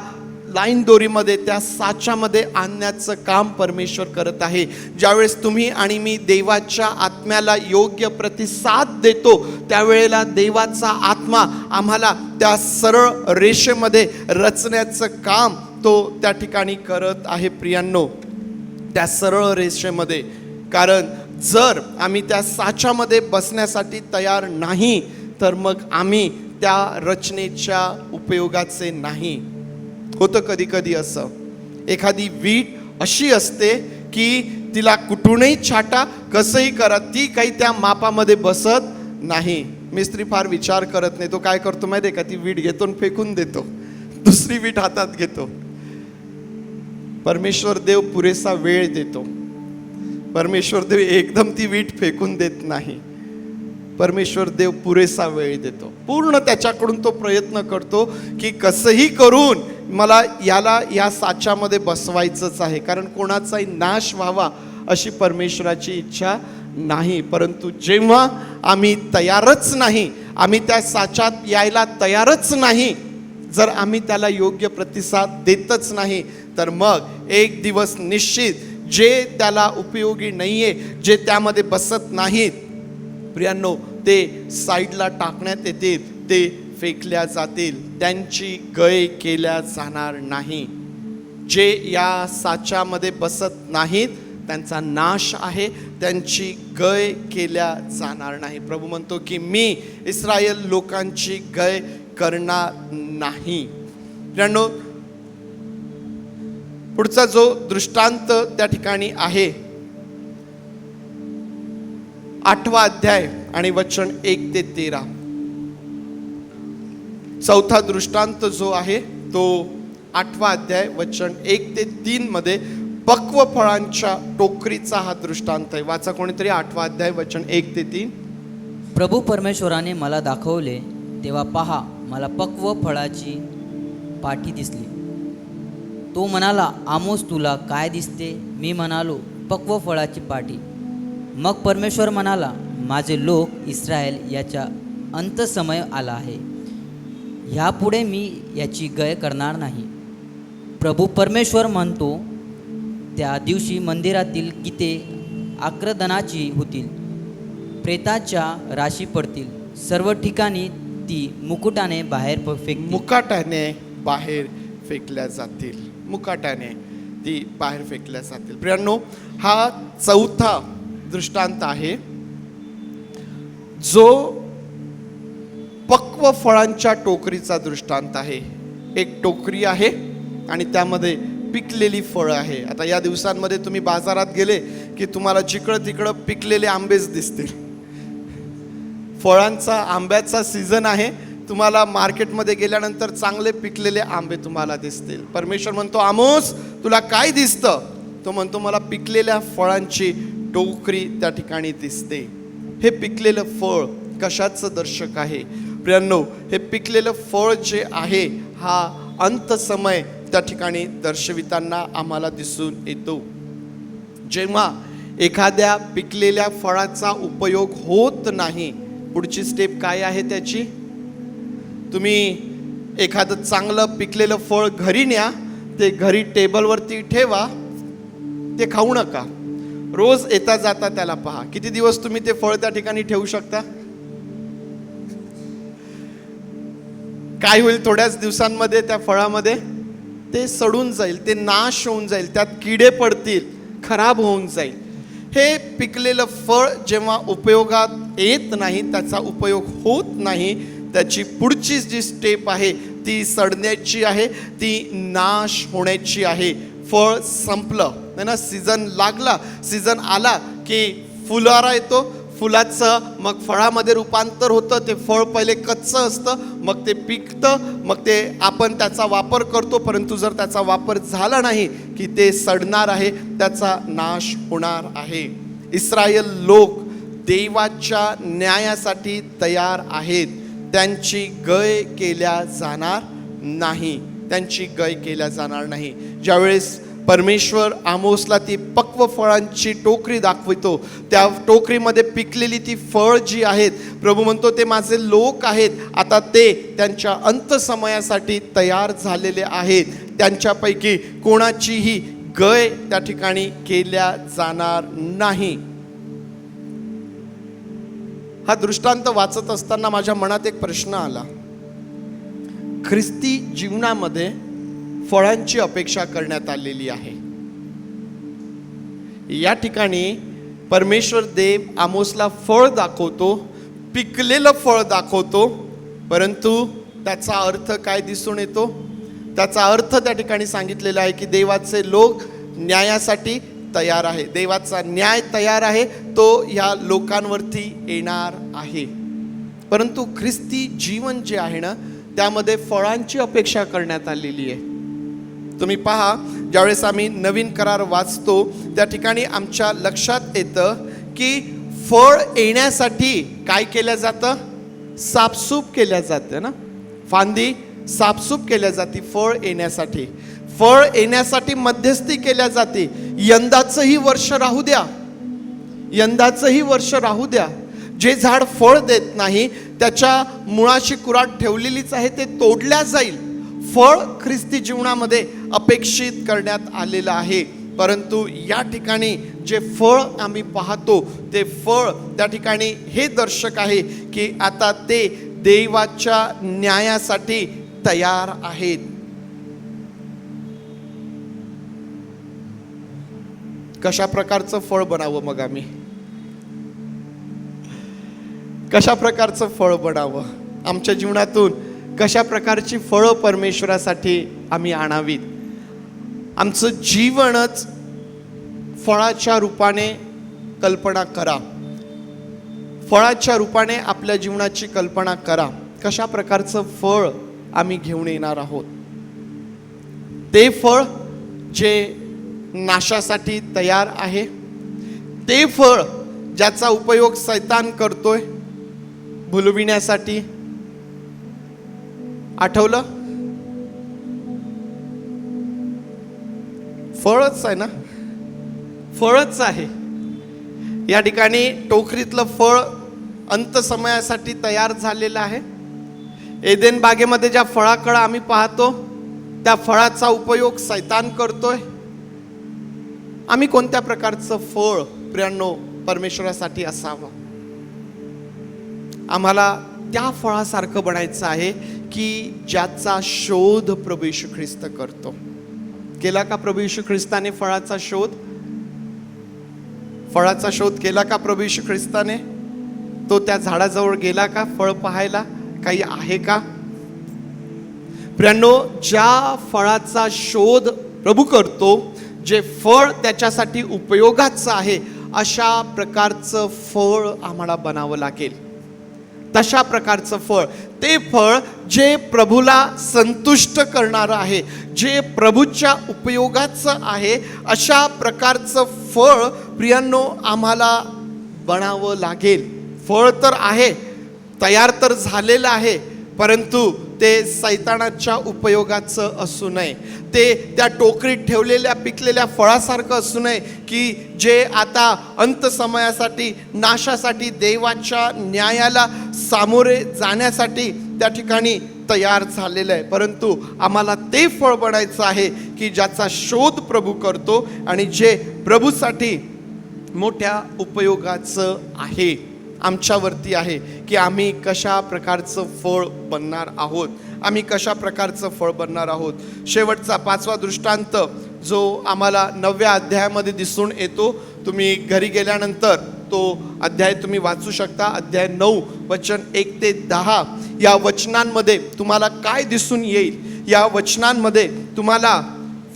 लाईन दोरीमध्ये, त्या साच्यामध्ये आणण्याचं काम परमेश्वर करत आहे. ज्यावेळेस तुम्ही आणि मी देवाच्या आत्म्याला योग्य प्रतिसाद देतो, त्यावेळेला देवाचा आत्मा आम्हाला त्या सरळ रेषेमध्ये रचण्याचं काम तो त्या ठिकाणी करत आहे. प्रियांनो, त्या सरळ रेषेमध्ये, कारण जर आम्ही त्या साच्यामध्ये बसण्यासाठी तयार नाही तर मग आम्ही त्या रचनेच्या उपयोगाचे नाही. होतं कधी कधी असं, एखादी वीट अशी असते की तिला कुठूनही छाटा, कसंही करा, ती काही त्या मापामध्ये बसत नाही. मिस्त्री फार विचार करत नाही, तो काय करतो माहिती आहे का, ती वीट घेतो आणि फेकून देतो, दुसरी वीट हातात घेतो. परमेश्वर देव पुरेसा वेळ देतो. परमेश्वर देव एकदम ती वीट फेकून देत नाही. परमेश्वर देव पुरेसा वेळ देतो. पूर्ण त्याच्याकडून तो प्रयत्न करतो की कसंही करून मला या साच्यामध्ये बसवायचंच आहे, कारण कोणाचाही नाश व्हावा अशी परमेश्वराची इच्छा नाही. परंतु जेव्हा आम्ही तयारच नाही, आम्ही त्या साच्यात यायला तयारच नाही, जर आम्ही त्याला योग्य प्रतिसाद देतच नाही, तर मग एक दिवस निश्चित जे त्याला उपयोगी नाहीये, जे त्यामध्ये बसत नाहीत, प्रियांनो, ते साईडला टाकण्यात येतील, ते फेकल्या जातील, त्यांची गय केल्या जाणार नाही. जे या साच्यामध्ये बसत नाहीत त्यांचा नाश आहे, त्यांची गय केल्या जाणार नाही. प्रभू म्हणतो की मी इस्रायल लोकांची गय करणार नाही. प्रियांनो, पुढचा जो दृष्टांत त्या ठिकाणी आहे 8वा अध्याय आणि वचन 1 ते 13. चौथा दृष्टांत जो आहे तो 8वा अध्याय वचन 1 ते 3 मध्ये पक्व फळांच्या टोकरीचा हा दृष्टांत आहे. वाचा कोणीतरी 8वा अध्याय वचन 1 ते 3. प्रभू परमेश्वराने मला दाखवले तेव्हा पहा, मला पक्व फळाची पाठी दिसली. तो म्हणाला, आमोस तुला काय दिसते? मी म्हणालो, पक्व फळाची पाटी. मग परमेश्वर म्हणाला, माझे लोक इस्रायल याचा अंतसमय आला आहे, ह्यापुढे मी याची गय करणार नाही. प्रभू परमेश्वर म्हणतो, त्या दिवशी मंदिरातील गीते आक्रदनाची होतील, प्रेताच्या राशी पडतील, सर्व ठिकाणी ती मुकुटाने बाहेर फेकतील. मुकाट्याने बाहेर फेकल्या जातील. मुकाट्याने ती बाहेर फेकल्या जातील. प्रियांनो, हा चौथा दृष्टांत आहे जो पक्व फळांच्या टोकरीचा दृष्टांत आहे. एक टोकरी आहे आणि त्यामध्ये पिकलेली फळं आहे. आता या दिवसांमध्ये तुम्ही बाजारात गेले की तुम्हाला जिकडं तिकडं पिकलेले आंबेच दिसतील. फळांचा आंब्याचा सीझन आहे. तुम्हाला मार्केटमध्ये गेल्यानंतर चांगले पिकलेले आंबे तुम्हाला दिसतील. परमेश्वर म्हणतो, आमोस तुला काय दिसतं? तो म्हणतो, मला पिकलेल्या फळांची टोकरी त्या ठिकाणी दिसते. हे पिकलेलं फळ कशाचं दर्शक आहे? प्रियांनो, हे पिकलेलं फळ जे आहे हा अंतसमय त्या ठिकाणी दर्शविताना आम्हाला दिसून येतो. जेव्हा एखाद्या पिकलेल्या फळाचा उपयोग होत नाही, पुढची स्टेप काय आहे त्याची? तुम्ही एखादं चांगलं पिकलेलं फळ घरी न्या, ते घरी टेबलवरती ठेवा, ते खाऊ नका. रोज येता जाता त्याला पहा. किती दिवस तुम्ही ते फळ त्या ठिकाणी ठेवू शकता? काय होईल? थोड्याच दिवसांमध्ये त्या फळामध्ये ते सडून जाईल, ते नाश होऊन जाईल, त्यात किडे पडतील, खराब होऊन जाईल. हे पिकलेलं फळ जेव्हा उपयोगात येत नाही, त्याचा उपयोग होत नाही, त्याची पुढची जी स्टेप आहे ती सडण्याची आहे, ती नाश होण्याची आहे. फळ संपलं नाही ना, सीझन लागला, सीझन आला की फुलारा येतो, फुलाचं मग फळामध्ये रूपांतर होतं. ते फळ पहिले कच्चं असतं, मग ते पिकतं, मग ते आपण त्याचा वापर करतो. परंतु जर त्याचा वापर झाला नाही की ते सडणार आहे, त्याचा नाश होणार आहे. इस्रायल लोक देवाच्या न्यायासाठी तयार आहेत. त्यांची गय केल्या जाणार नाही, त्यांची गय केल्या जाणार नाही. ज्यावेळेस परमेश्वर आमोसला ती पक्व फळांची टोकरी दाखवितो, त्या टोकरीमध्ये पिकलेली ती फळ जी आहेत, प्रभू म्हणतो ते माझे लोक आहेत. आता ते त्यांच्या अंतसमयासाठी तयार झालेले आहेत. त्यांच्यापैकी कोणाचीही गय त्या ठिकाणी केल्या जाणार नाही. हा दृष्टांत वाचत असताना माझ्या मनात एक प्रश्न आला. ख्रिस्ती जीवनामध्ये फळांची अपेक्षा करण्यात आलेली आहे. या ठिकाणी परमेश्वर देव आमोसला फळ दाखवतो, पिकलेलं फळ दाखवतो, परंतु त्याचा अर्थ काय दिसून येतो? त्याचा अर्थ त्या ठिकाणी सांगितलेला आहे की देवाचे लोक न्यायासाठी तयार आहे. देवाचा न्याय तयार आहे, तो ह्या लोकांवरती येणार आहे. परंतु ख्रिस्ती जीवन जे आहे ना, त्यामध्ये फळांची अपेक्षा करण्यात आलेली आहे. तुम्ही पहा, ज्यावेळेस आम्ही नवीन करार वाचतो त्या ठिकाणी आमच्या लक्षात येतं की फळ येण्यासाठी काय केलं जातं? साफसूफ केल्या जाते ना, फांदी साफसूफ केल्या जाते फळ येण्यासाठी. फळ येण्यासाठी मध्यस्थी केल्या जाते. यंदाचंही वर्ष राहू द्या, यंदाचंही वर्ष राहू द्या. जे झाड फळ देत नाही त्याच्या मुळाशी कुऱ्हाड ठेवलेलीच आहे, ते तोडल्या जाईल. फळ ख्रिस्ती जीवनामध्ये अपेक्षित करण्यात आलेलं आहे. परंतु या ठिकाणी जे फळ आम्ही पाहतो ते फळ त्या ठिकाणी हे दर्शक आहे की आता ते देवाच्या न्यायासाठी तयार आहेत. कशा प्रकारचं फळ बनावं मग आम्ही? कशा प्रकारचं फळ बनावं? आमच्या जीवनातून कशा प्रकारची फळं परमेश्वरासाठी आम्ही आणावीत? आमचं जीवनच फळाच्या रूपाने कल्पना करा. फळाच्या रूपाने आपल्या जीवनाची कल्पना करा. कशा प्रकारचं फळ आम्ही घेऊन येणार आहोत? ते फळ जे नाशासाठी तयार आहे, ते फळ ज्याचा उपयोग शैतान करतोय भुलविण्यासाठी. आठवलं? फळच आहे ना, फळच आहे. या ठिकाणी टोकरीतलं फळ अंत समयासाठी तयार झालेलं आहे. एदेन बागेमध्ये ज्या फळाकडे आम्ही पाहतो त्या फळाचा उपयोग शैतान करतोय. आम्ही कोणत्या प्रकारचं फळ प्रियांनो परमेश्वरासाठी असावं? आम्हाला त्या फळासारखं बनायचं आहे की ज्याचा शोध प्रभू येशू ख्रिस्त करतो. केला का प्रभू येशू ख्रिस्ताने फळाचा शोध? फळाचा शोध केला का प्रभू येशू ख्रिस्ताने? तो त्या झाडाजवळ गेला का फळ पाहायला? काही आहे का? प्रियांनो, ज्या फळाचा शोध प्रभू करतो, जे फळ त्याच्यासाठी उपयोगाचं आहे, अशा प्रकारचं फळ आम्हाला बनावं लागेल. तशा प्रकारचं फळ, ते फळ जे प्रभूला संतुष्ट करणारं आहे, जे प्रभूच्या उपयोगाचं आहे, अशा प्रकारचं फळ प्रियांनो आम्हाला बनावं लागेल. फळ तर आहे, तयार तर झालेलं आहे, परंतु ते सैतानाच्या उपयोगाचं असू नये. ते त्या टोकरीत ठेवलेल्या पिकलेल्या फळासारखं असू नये की जे आता अंत समयासाठी, नाशासाठी, देवाच्या न्यायाला सामोरे जाण्यासाठी त्या ठिकाणी तयार झालेलं आहे. परंतु आम्हाला ते फळ बनायचं आहे की ज्याचा शोध प्रभू करतो आणि जे प्रभूसाठी मोठ्या उपयोगाचं आहे. आमच्यावरती आहे की आम्ही कशा प्रकारचं फळ बनणार आहोत, आम्ही कशा प्रकारचं फळ बनणार आहोत. शेवटचा 5वा दृष्टांत जो आम्हाला 9व्या अध्यायामध्ये दिसून येतो, तुम्ही घरी गेल्यानंतर तो अध्याय तुम्ही वाचू शकता. अध्याय 9 वचन 1 ते 10 या वचनांमध्ये तुम्हाला काय दिसून येईल? या वचनांमध्ये तुम्हाला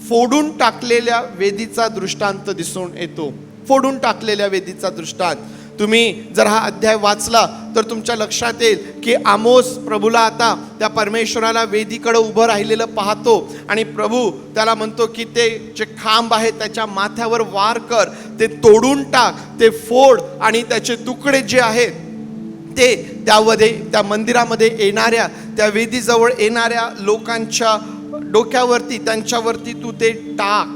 फोडून टाकलेल्या वेदीचा दृष्टांत दिसून येतो. फोडून टाकलेल्या वेदीचा दृष्टांत. तुम्ही जर हा अध्याय वाचला तर तुमच्या लक्षात येईल की आमोस प्रभूला आता त्या परमेश्वराला वेदीकडे उभं राहिलेलं पाहतो आणि प्रभू त्याला म्हणतो की ते जे खांब आहे त्याच्या माथ्यावर वार कर, ते तोडून टाक, ते फोड आणि त्याचे तुकडे जे आहेत ते त्यामध्ये त्या मंदिरामध्ये येणाऱ्या, त्या वेदीजवळ येणाऱ्या लोकांच्या डोक्यावरती, त्यांच्यावरती तू ते टाक.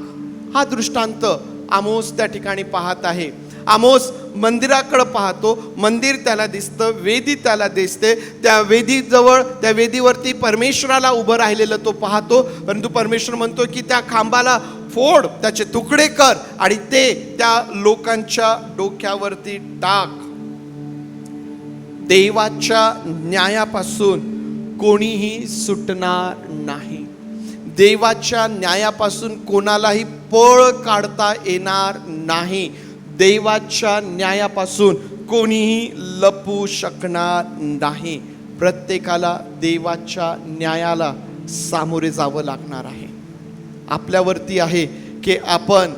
हा दृष्टांत आमोस त्या ठिकाणी पाहत आहे. आमोस मंदिराकडे पाहतो, मंदिर त्याला दिसतं, वेदी त्याला दिसते. त्या वेदीजवळ, त्या वेदीवरती परमेश्वराला उभं राहिलेलं तो पाहतो. परंतु परमेश्वर म्हणतो की त्या खांबाला फोड, त्याचे तुकडे कर आणि ते त्या लोकांच्या डोक्यावरती टाक. देवाच्या न्यायापासून कोणीही सुटणार नाही. देवाच्या न्यायापासून कोणालाही पळ काढता येणार नाही. देवाच्या न्यायापासून कोणीही लपू शकणार नाही. प्रत्येकाला देवाच्या न्यायाला सामोरे जावं लागणार आहे. आपल्यावरती आहे की आपण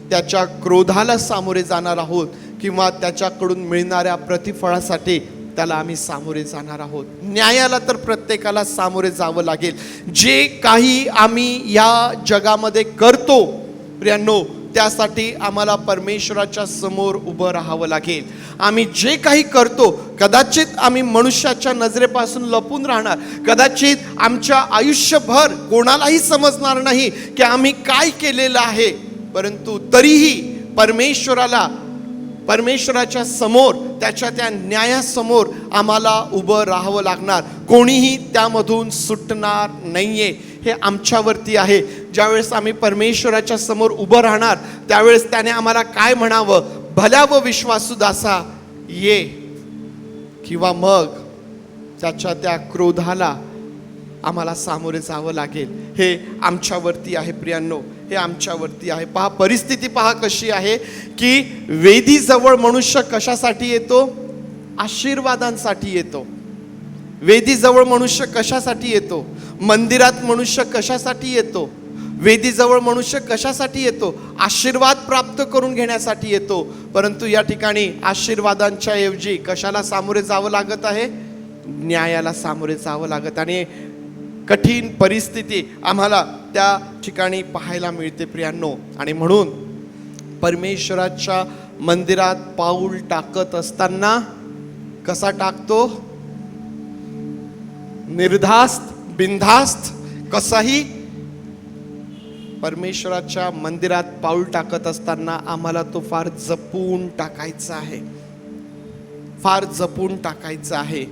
त्याच्या क्रोधाला सामोरे जाणार आहोत किंवा त्याच्याकडून मिळणाऱ्या प्रतिफळासाठी त्याला आम्ही सामोरे जाणार आहोत. न्यायाला तर प्रत्येकाला सामोरे जावं लागेल. जे काही आम्ही या जगामध्ये करतो प्रियांनो, त्यासाठी आम्हाला परमेश्वराच्या समोर उभं राहावं लागेल. आम्ही जे काही करतो कदाचित आम्ही मनुष्याच्या नजरेपासून लपून राहणार, कदाचित आमच्या आयुष्यभर कोणालाही समजणार नाही की आम्ही काय केलेलं आहे, परंतु तरीही परमेश्वराच्या समोर, त्याच्या त्या न्यायासमोर आम्हाला उभं राहावं लागणार. कोणीही त्यामधून सुटणार नाहीये. हे आमच्यावरती आहे. ज्यावेळेस आम्ही परमेश्वराच्या समोर उभं राहणार त्यावेळेस त्याने आम्हाला काय म्हणावं, भल्या व विश्वासू दासा ये, किंवा मग त्याच्या त्या क्रोधाला आम्हाला सामोरे जावं लागेल. हे आमच्यावरती आहे प्रियांनो, हे आमच्यावरती आहे. पहा परिस्थिती, पहा कशी आहे की वेदीजवळ मनुष्य कशासाठी येतो? आशीर्वादांसाठी येतो. वेदीजवळ मनुष्य कशासाठी येतो? मंदिरात मनुष्य कशासाठी येतो? वेदीजवळ मनुष्य कशासाठी येतो? आशीर्वाद प्राप्त करून घेण्यासाठी येतो. परंतु या ठिकाणी आशीर्वादांच्या ऐवजी कशाला सामोरे जावं लागत आहे? न्यायाला सामोरे जावं लागत. आणि कठीण परिस्थिती आम्हाला त्या ठिकाणी पाहायला मिळते प्रियांनो. आणि म्हणून परमेश्वराच्या मंदिरात पाऊल टाकत असताना कसा टाकतो? निर्धास्त, बिनधास्त, कसाही. परमेश्वराच्या मंदिरात पाऊल टाकत असताना आम्हाला तो फार जपून टाकायचा आहे, फार जपून टाकायचा आहे.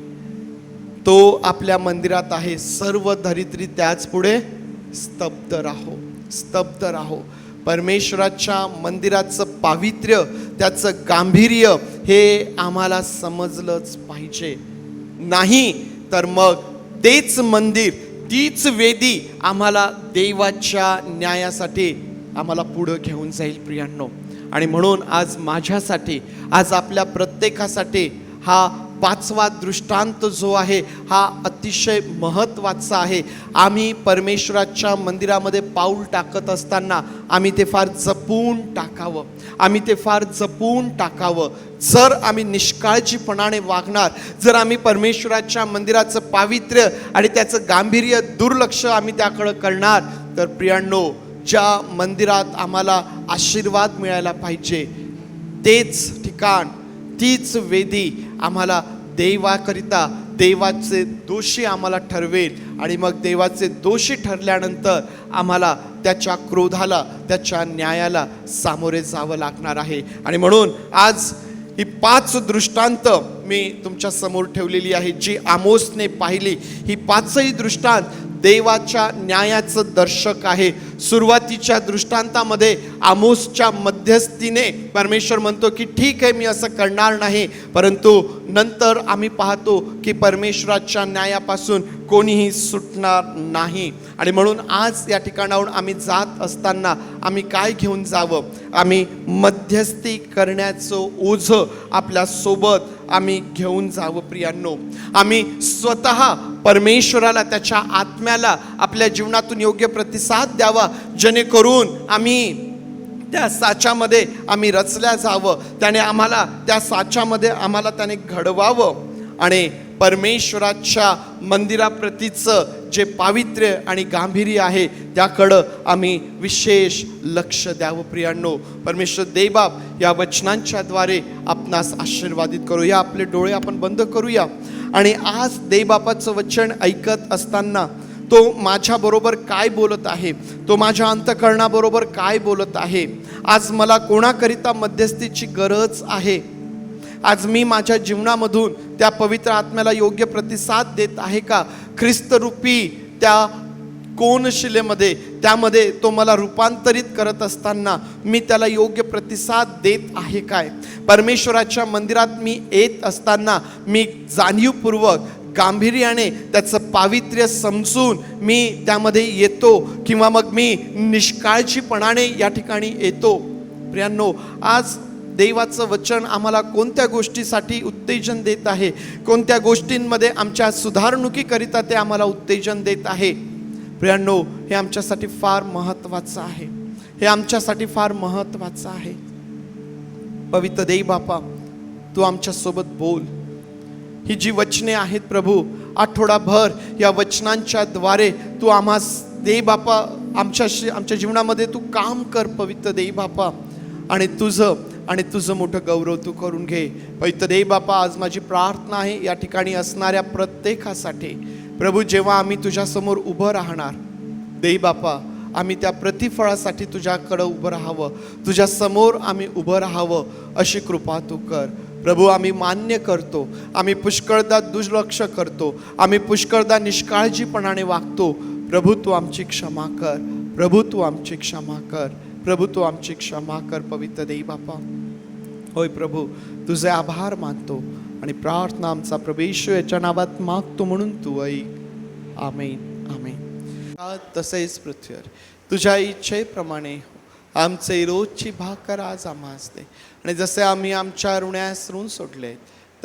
तो आपल्या मंदिरात आहे. सर्व धरित्री त्याच पुढे स्तब्ध राहो, स्तब्ध राहो. परमेश्वराच्या मंदिराचं पावित्र्य, त्याचं गांभीर्य हे आम्हाला समजलंच पाहिजे. नाही तर मग तेच मंदिर, तीच वेदी आम्हाला देवाच्या न्यायासाठी आम्हाला पुढं घेऊन जाईल प्रियांनो. आणि म्हणून आज माझ्यासाठी, आज आपल्या प्रत्येकासाठी हा 5वा दृष्टांत जो आहे हा अतिशय महत्त्वाचा आहे. आम्ही परमेश्वराच्या मंदिरामध्ये पाऊल टाकत असताना आम्ही ते फार जपून टाकावं, आम्ही ते फार जपून टाकावं. जर आम्ही निष्काळजीपणाने वागणार, जर आम्ही परमेश्वराच्या मंदिराचं पावित्र्य आणि त्याचं गांभीर्य दुर्लक्ष आम्ही त्याकडं करणार, तर प्रियांनो, ज्या मंदिरात आम्हाला आशीर्वाद मिळायला पाहिजे तेच ठिकाण, तीच वेदी आम्हाला देवाकरिता देवाचे दोषी आम्हाला ठरवेल. आणि मग देवाचे दोषी ठरल्यानंतर आम्हाला त्याच्या क्रोधाला, त्याच्या न्यायाला सामोरे जावं लागणार आहे. आणि म्हणून आज ही 5 दृष्टांत मी तुमच्या समोर ठेवलेली आहे, जी आमोसने पाहिली. ही 5ही दृष्टांत देवाच्या न्यायाचं दर्शक आहे. सुरुवातीच्या दृष्टांतामध्ये आमोसच्या मध्यस्थीने परमेश्वर म्हणतो की ठीक आहे, मी असं करणार नाही. परंतु नंतर आम्ही पाहतो की परमेश्वराच्या न्यायापासून कोणीही सुटणार नाही. आणि म्हणून आज या ठिकाणाहून आम्ही जात असताना आम्ही काय घेऊन जावं? आम्ही मध्यस्थी करण्याचं ओझं आपल्या सोबत आम्ही घेऊन जावं प्रियांनो. आम्ही स्वतः परमेश्वराला, त्याच्या आत्म्याला आपल्या जीवनातून योग्य प्रतिसाद द्यावा, जेणेकरून आम्ही त्या साच्यामध्ये आम्ही रचल्या जावं. त्याने आम्हाला त्या साच्यामध्ये आम्हाला त्याने घडवावं आणि परमेश्वराच्या मंदिराप्रतीचं जे पावित्र्य आणि गांभीर्य आहे त्याकडं आम्ही विशेष लक्ष द्यावं प्रियांनो. परमेश्वर देवबाप या वचनांच्या द्वारे आपणास आशीर्वादित करूया. आपले डोळे आपण बंद करूया आणि आज देवबापाचं वचन ऐकत असताना तो माझ्याबरोबर काय बोलत आहे, तो माझ्या अंतःकरणाबरोबर काय बोलत आहे, आज मला कोणाकरिता मध्यस्थीची गरज आहे, आज मी माझ्या जीवनामधून त्या पवित्र आत्म्याला योग्य प्रतिसाद देत आहे का? ख्रिस्तरूपी त्या कोनशिलेमध्ये, त्यामध्ये तो मला रूपांतरित करत असताना मी त्याला योग्य प्रतिसाद देत आहे काय? परमेश्वराच्या मंदिरात मी येत असताना मी जाणीवपूर्वक, गांभीर्याने त्याचं पावित्र्य समजून मी त्यामध्ये येतो, किंवा मग मी निष्काळजीपणाने या ठिकाणी येतो? प्रियांनो, आज देवाचं वचन आम्हाला कोणत्या गोष्टीसाठी उत्तेजन देत आहे, कोणत्या गोष्टींमध्ये आमच्या सुधारणुकीकरिता ते आम्हाला उत्तेजन देत आहे? प्रियांनो, हे आमच्यासाठी फार महत्त्वाचं आहे, हे आमच्यासाठी फार महत्त्वाचं आहे. पवित्र देव बापा, तू आमच्यासोबत बोल. ही जी वचने आहेत प्रभू, आठवडाभर या वचनांच्या द्वारे तू आम्हास देव बापा आमच्या जीवनामध्ये तू काम कर पवित्र देई बापा, आणि तुझं मोठं गौरव तू करून घे पवित्र देई बापा. आज माझी प्रार्थना आहे या ठिकाणी असणाऱ्या प्रत्येकासाठी प्रभू, जेव्हा आम्ही तुझ्यासमोर उभं राहणार देई बापा, आम्ही त्या प्रतिफळासाठी तुझ्याकडं उभं राहावं, तुझ्या समोर आम्ही उभं राहावं अशी कृपा तू कर प्रभू. आम्ही मान्य करतो, आम्ही पुष्कळदा दुर्लक्ष करतो, आम्ही पुष्कळदा निष्काळजीपणाने वागतो. प्रभू तू आमची क्षमा कर, प्रभू तू आमची क्षमा कर, प्रभू तू आमची क्षमा कर पवित्र देई बापा. होय प्रभू, तुझे आभार मानतो आणि प्रार्थना आमचा प्रभू येशू याच्या नावात मागतो म्हणून तू ऐक. आमेन आमेन. तसेच पृथ्वीवर तुझ्या इच्छेप्रमाणे आमचे रोजची भाकर आज आम्हास दे, आणि जसे आम्ही आमच्या ऋण्यास ऋण सोडले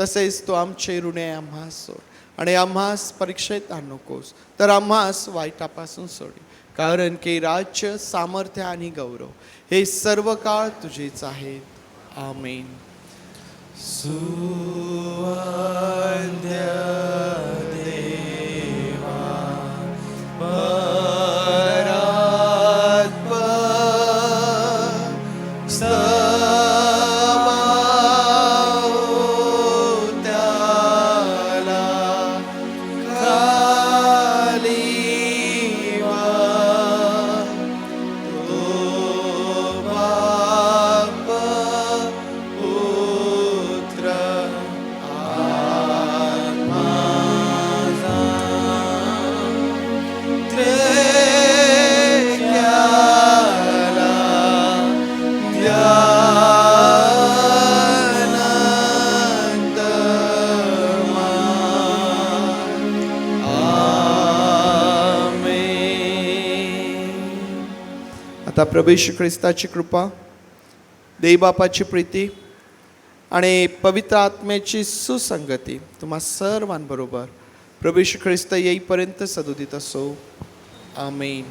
तसेच तू आमचे ऋणे आम्हास सोड, आणि आम्हास परीक्षेत आणू नकोस तर आम्हास वाईटापासून सोड. कारण की राज्य, सामर्थ्य आणि गौरव हे सर्व काळ तुझेच आहेत. आमेन. आता प्रभू येशू ख्रिस्ताची कृपा, देवबापाची प्रीती आणि पवित्र आत्म्याची सुसंगती तुम्हा सर्वांबरोबर प्रभू येशू ख्रिस्त येईपर्यंत सदोदित असो. आमेन.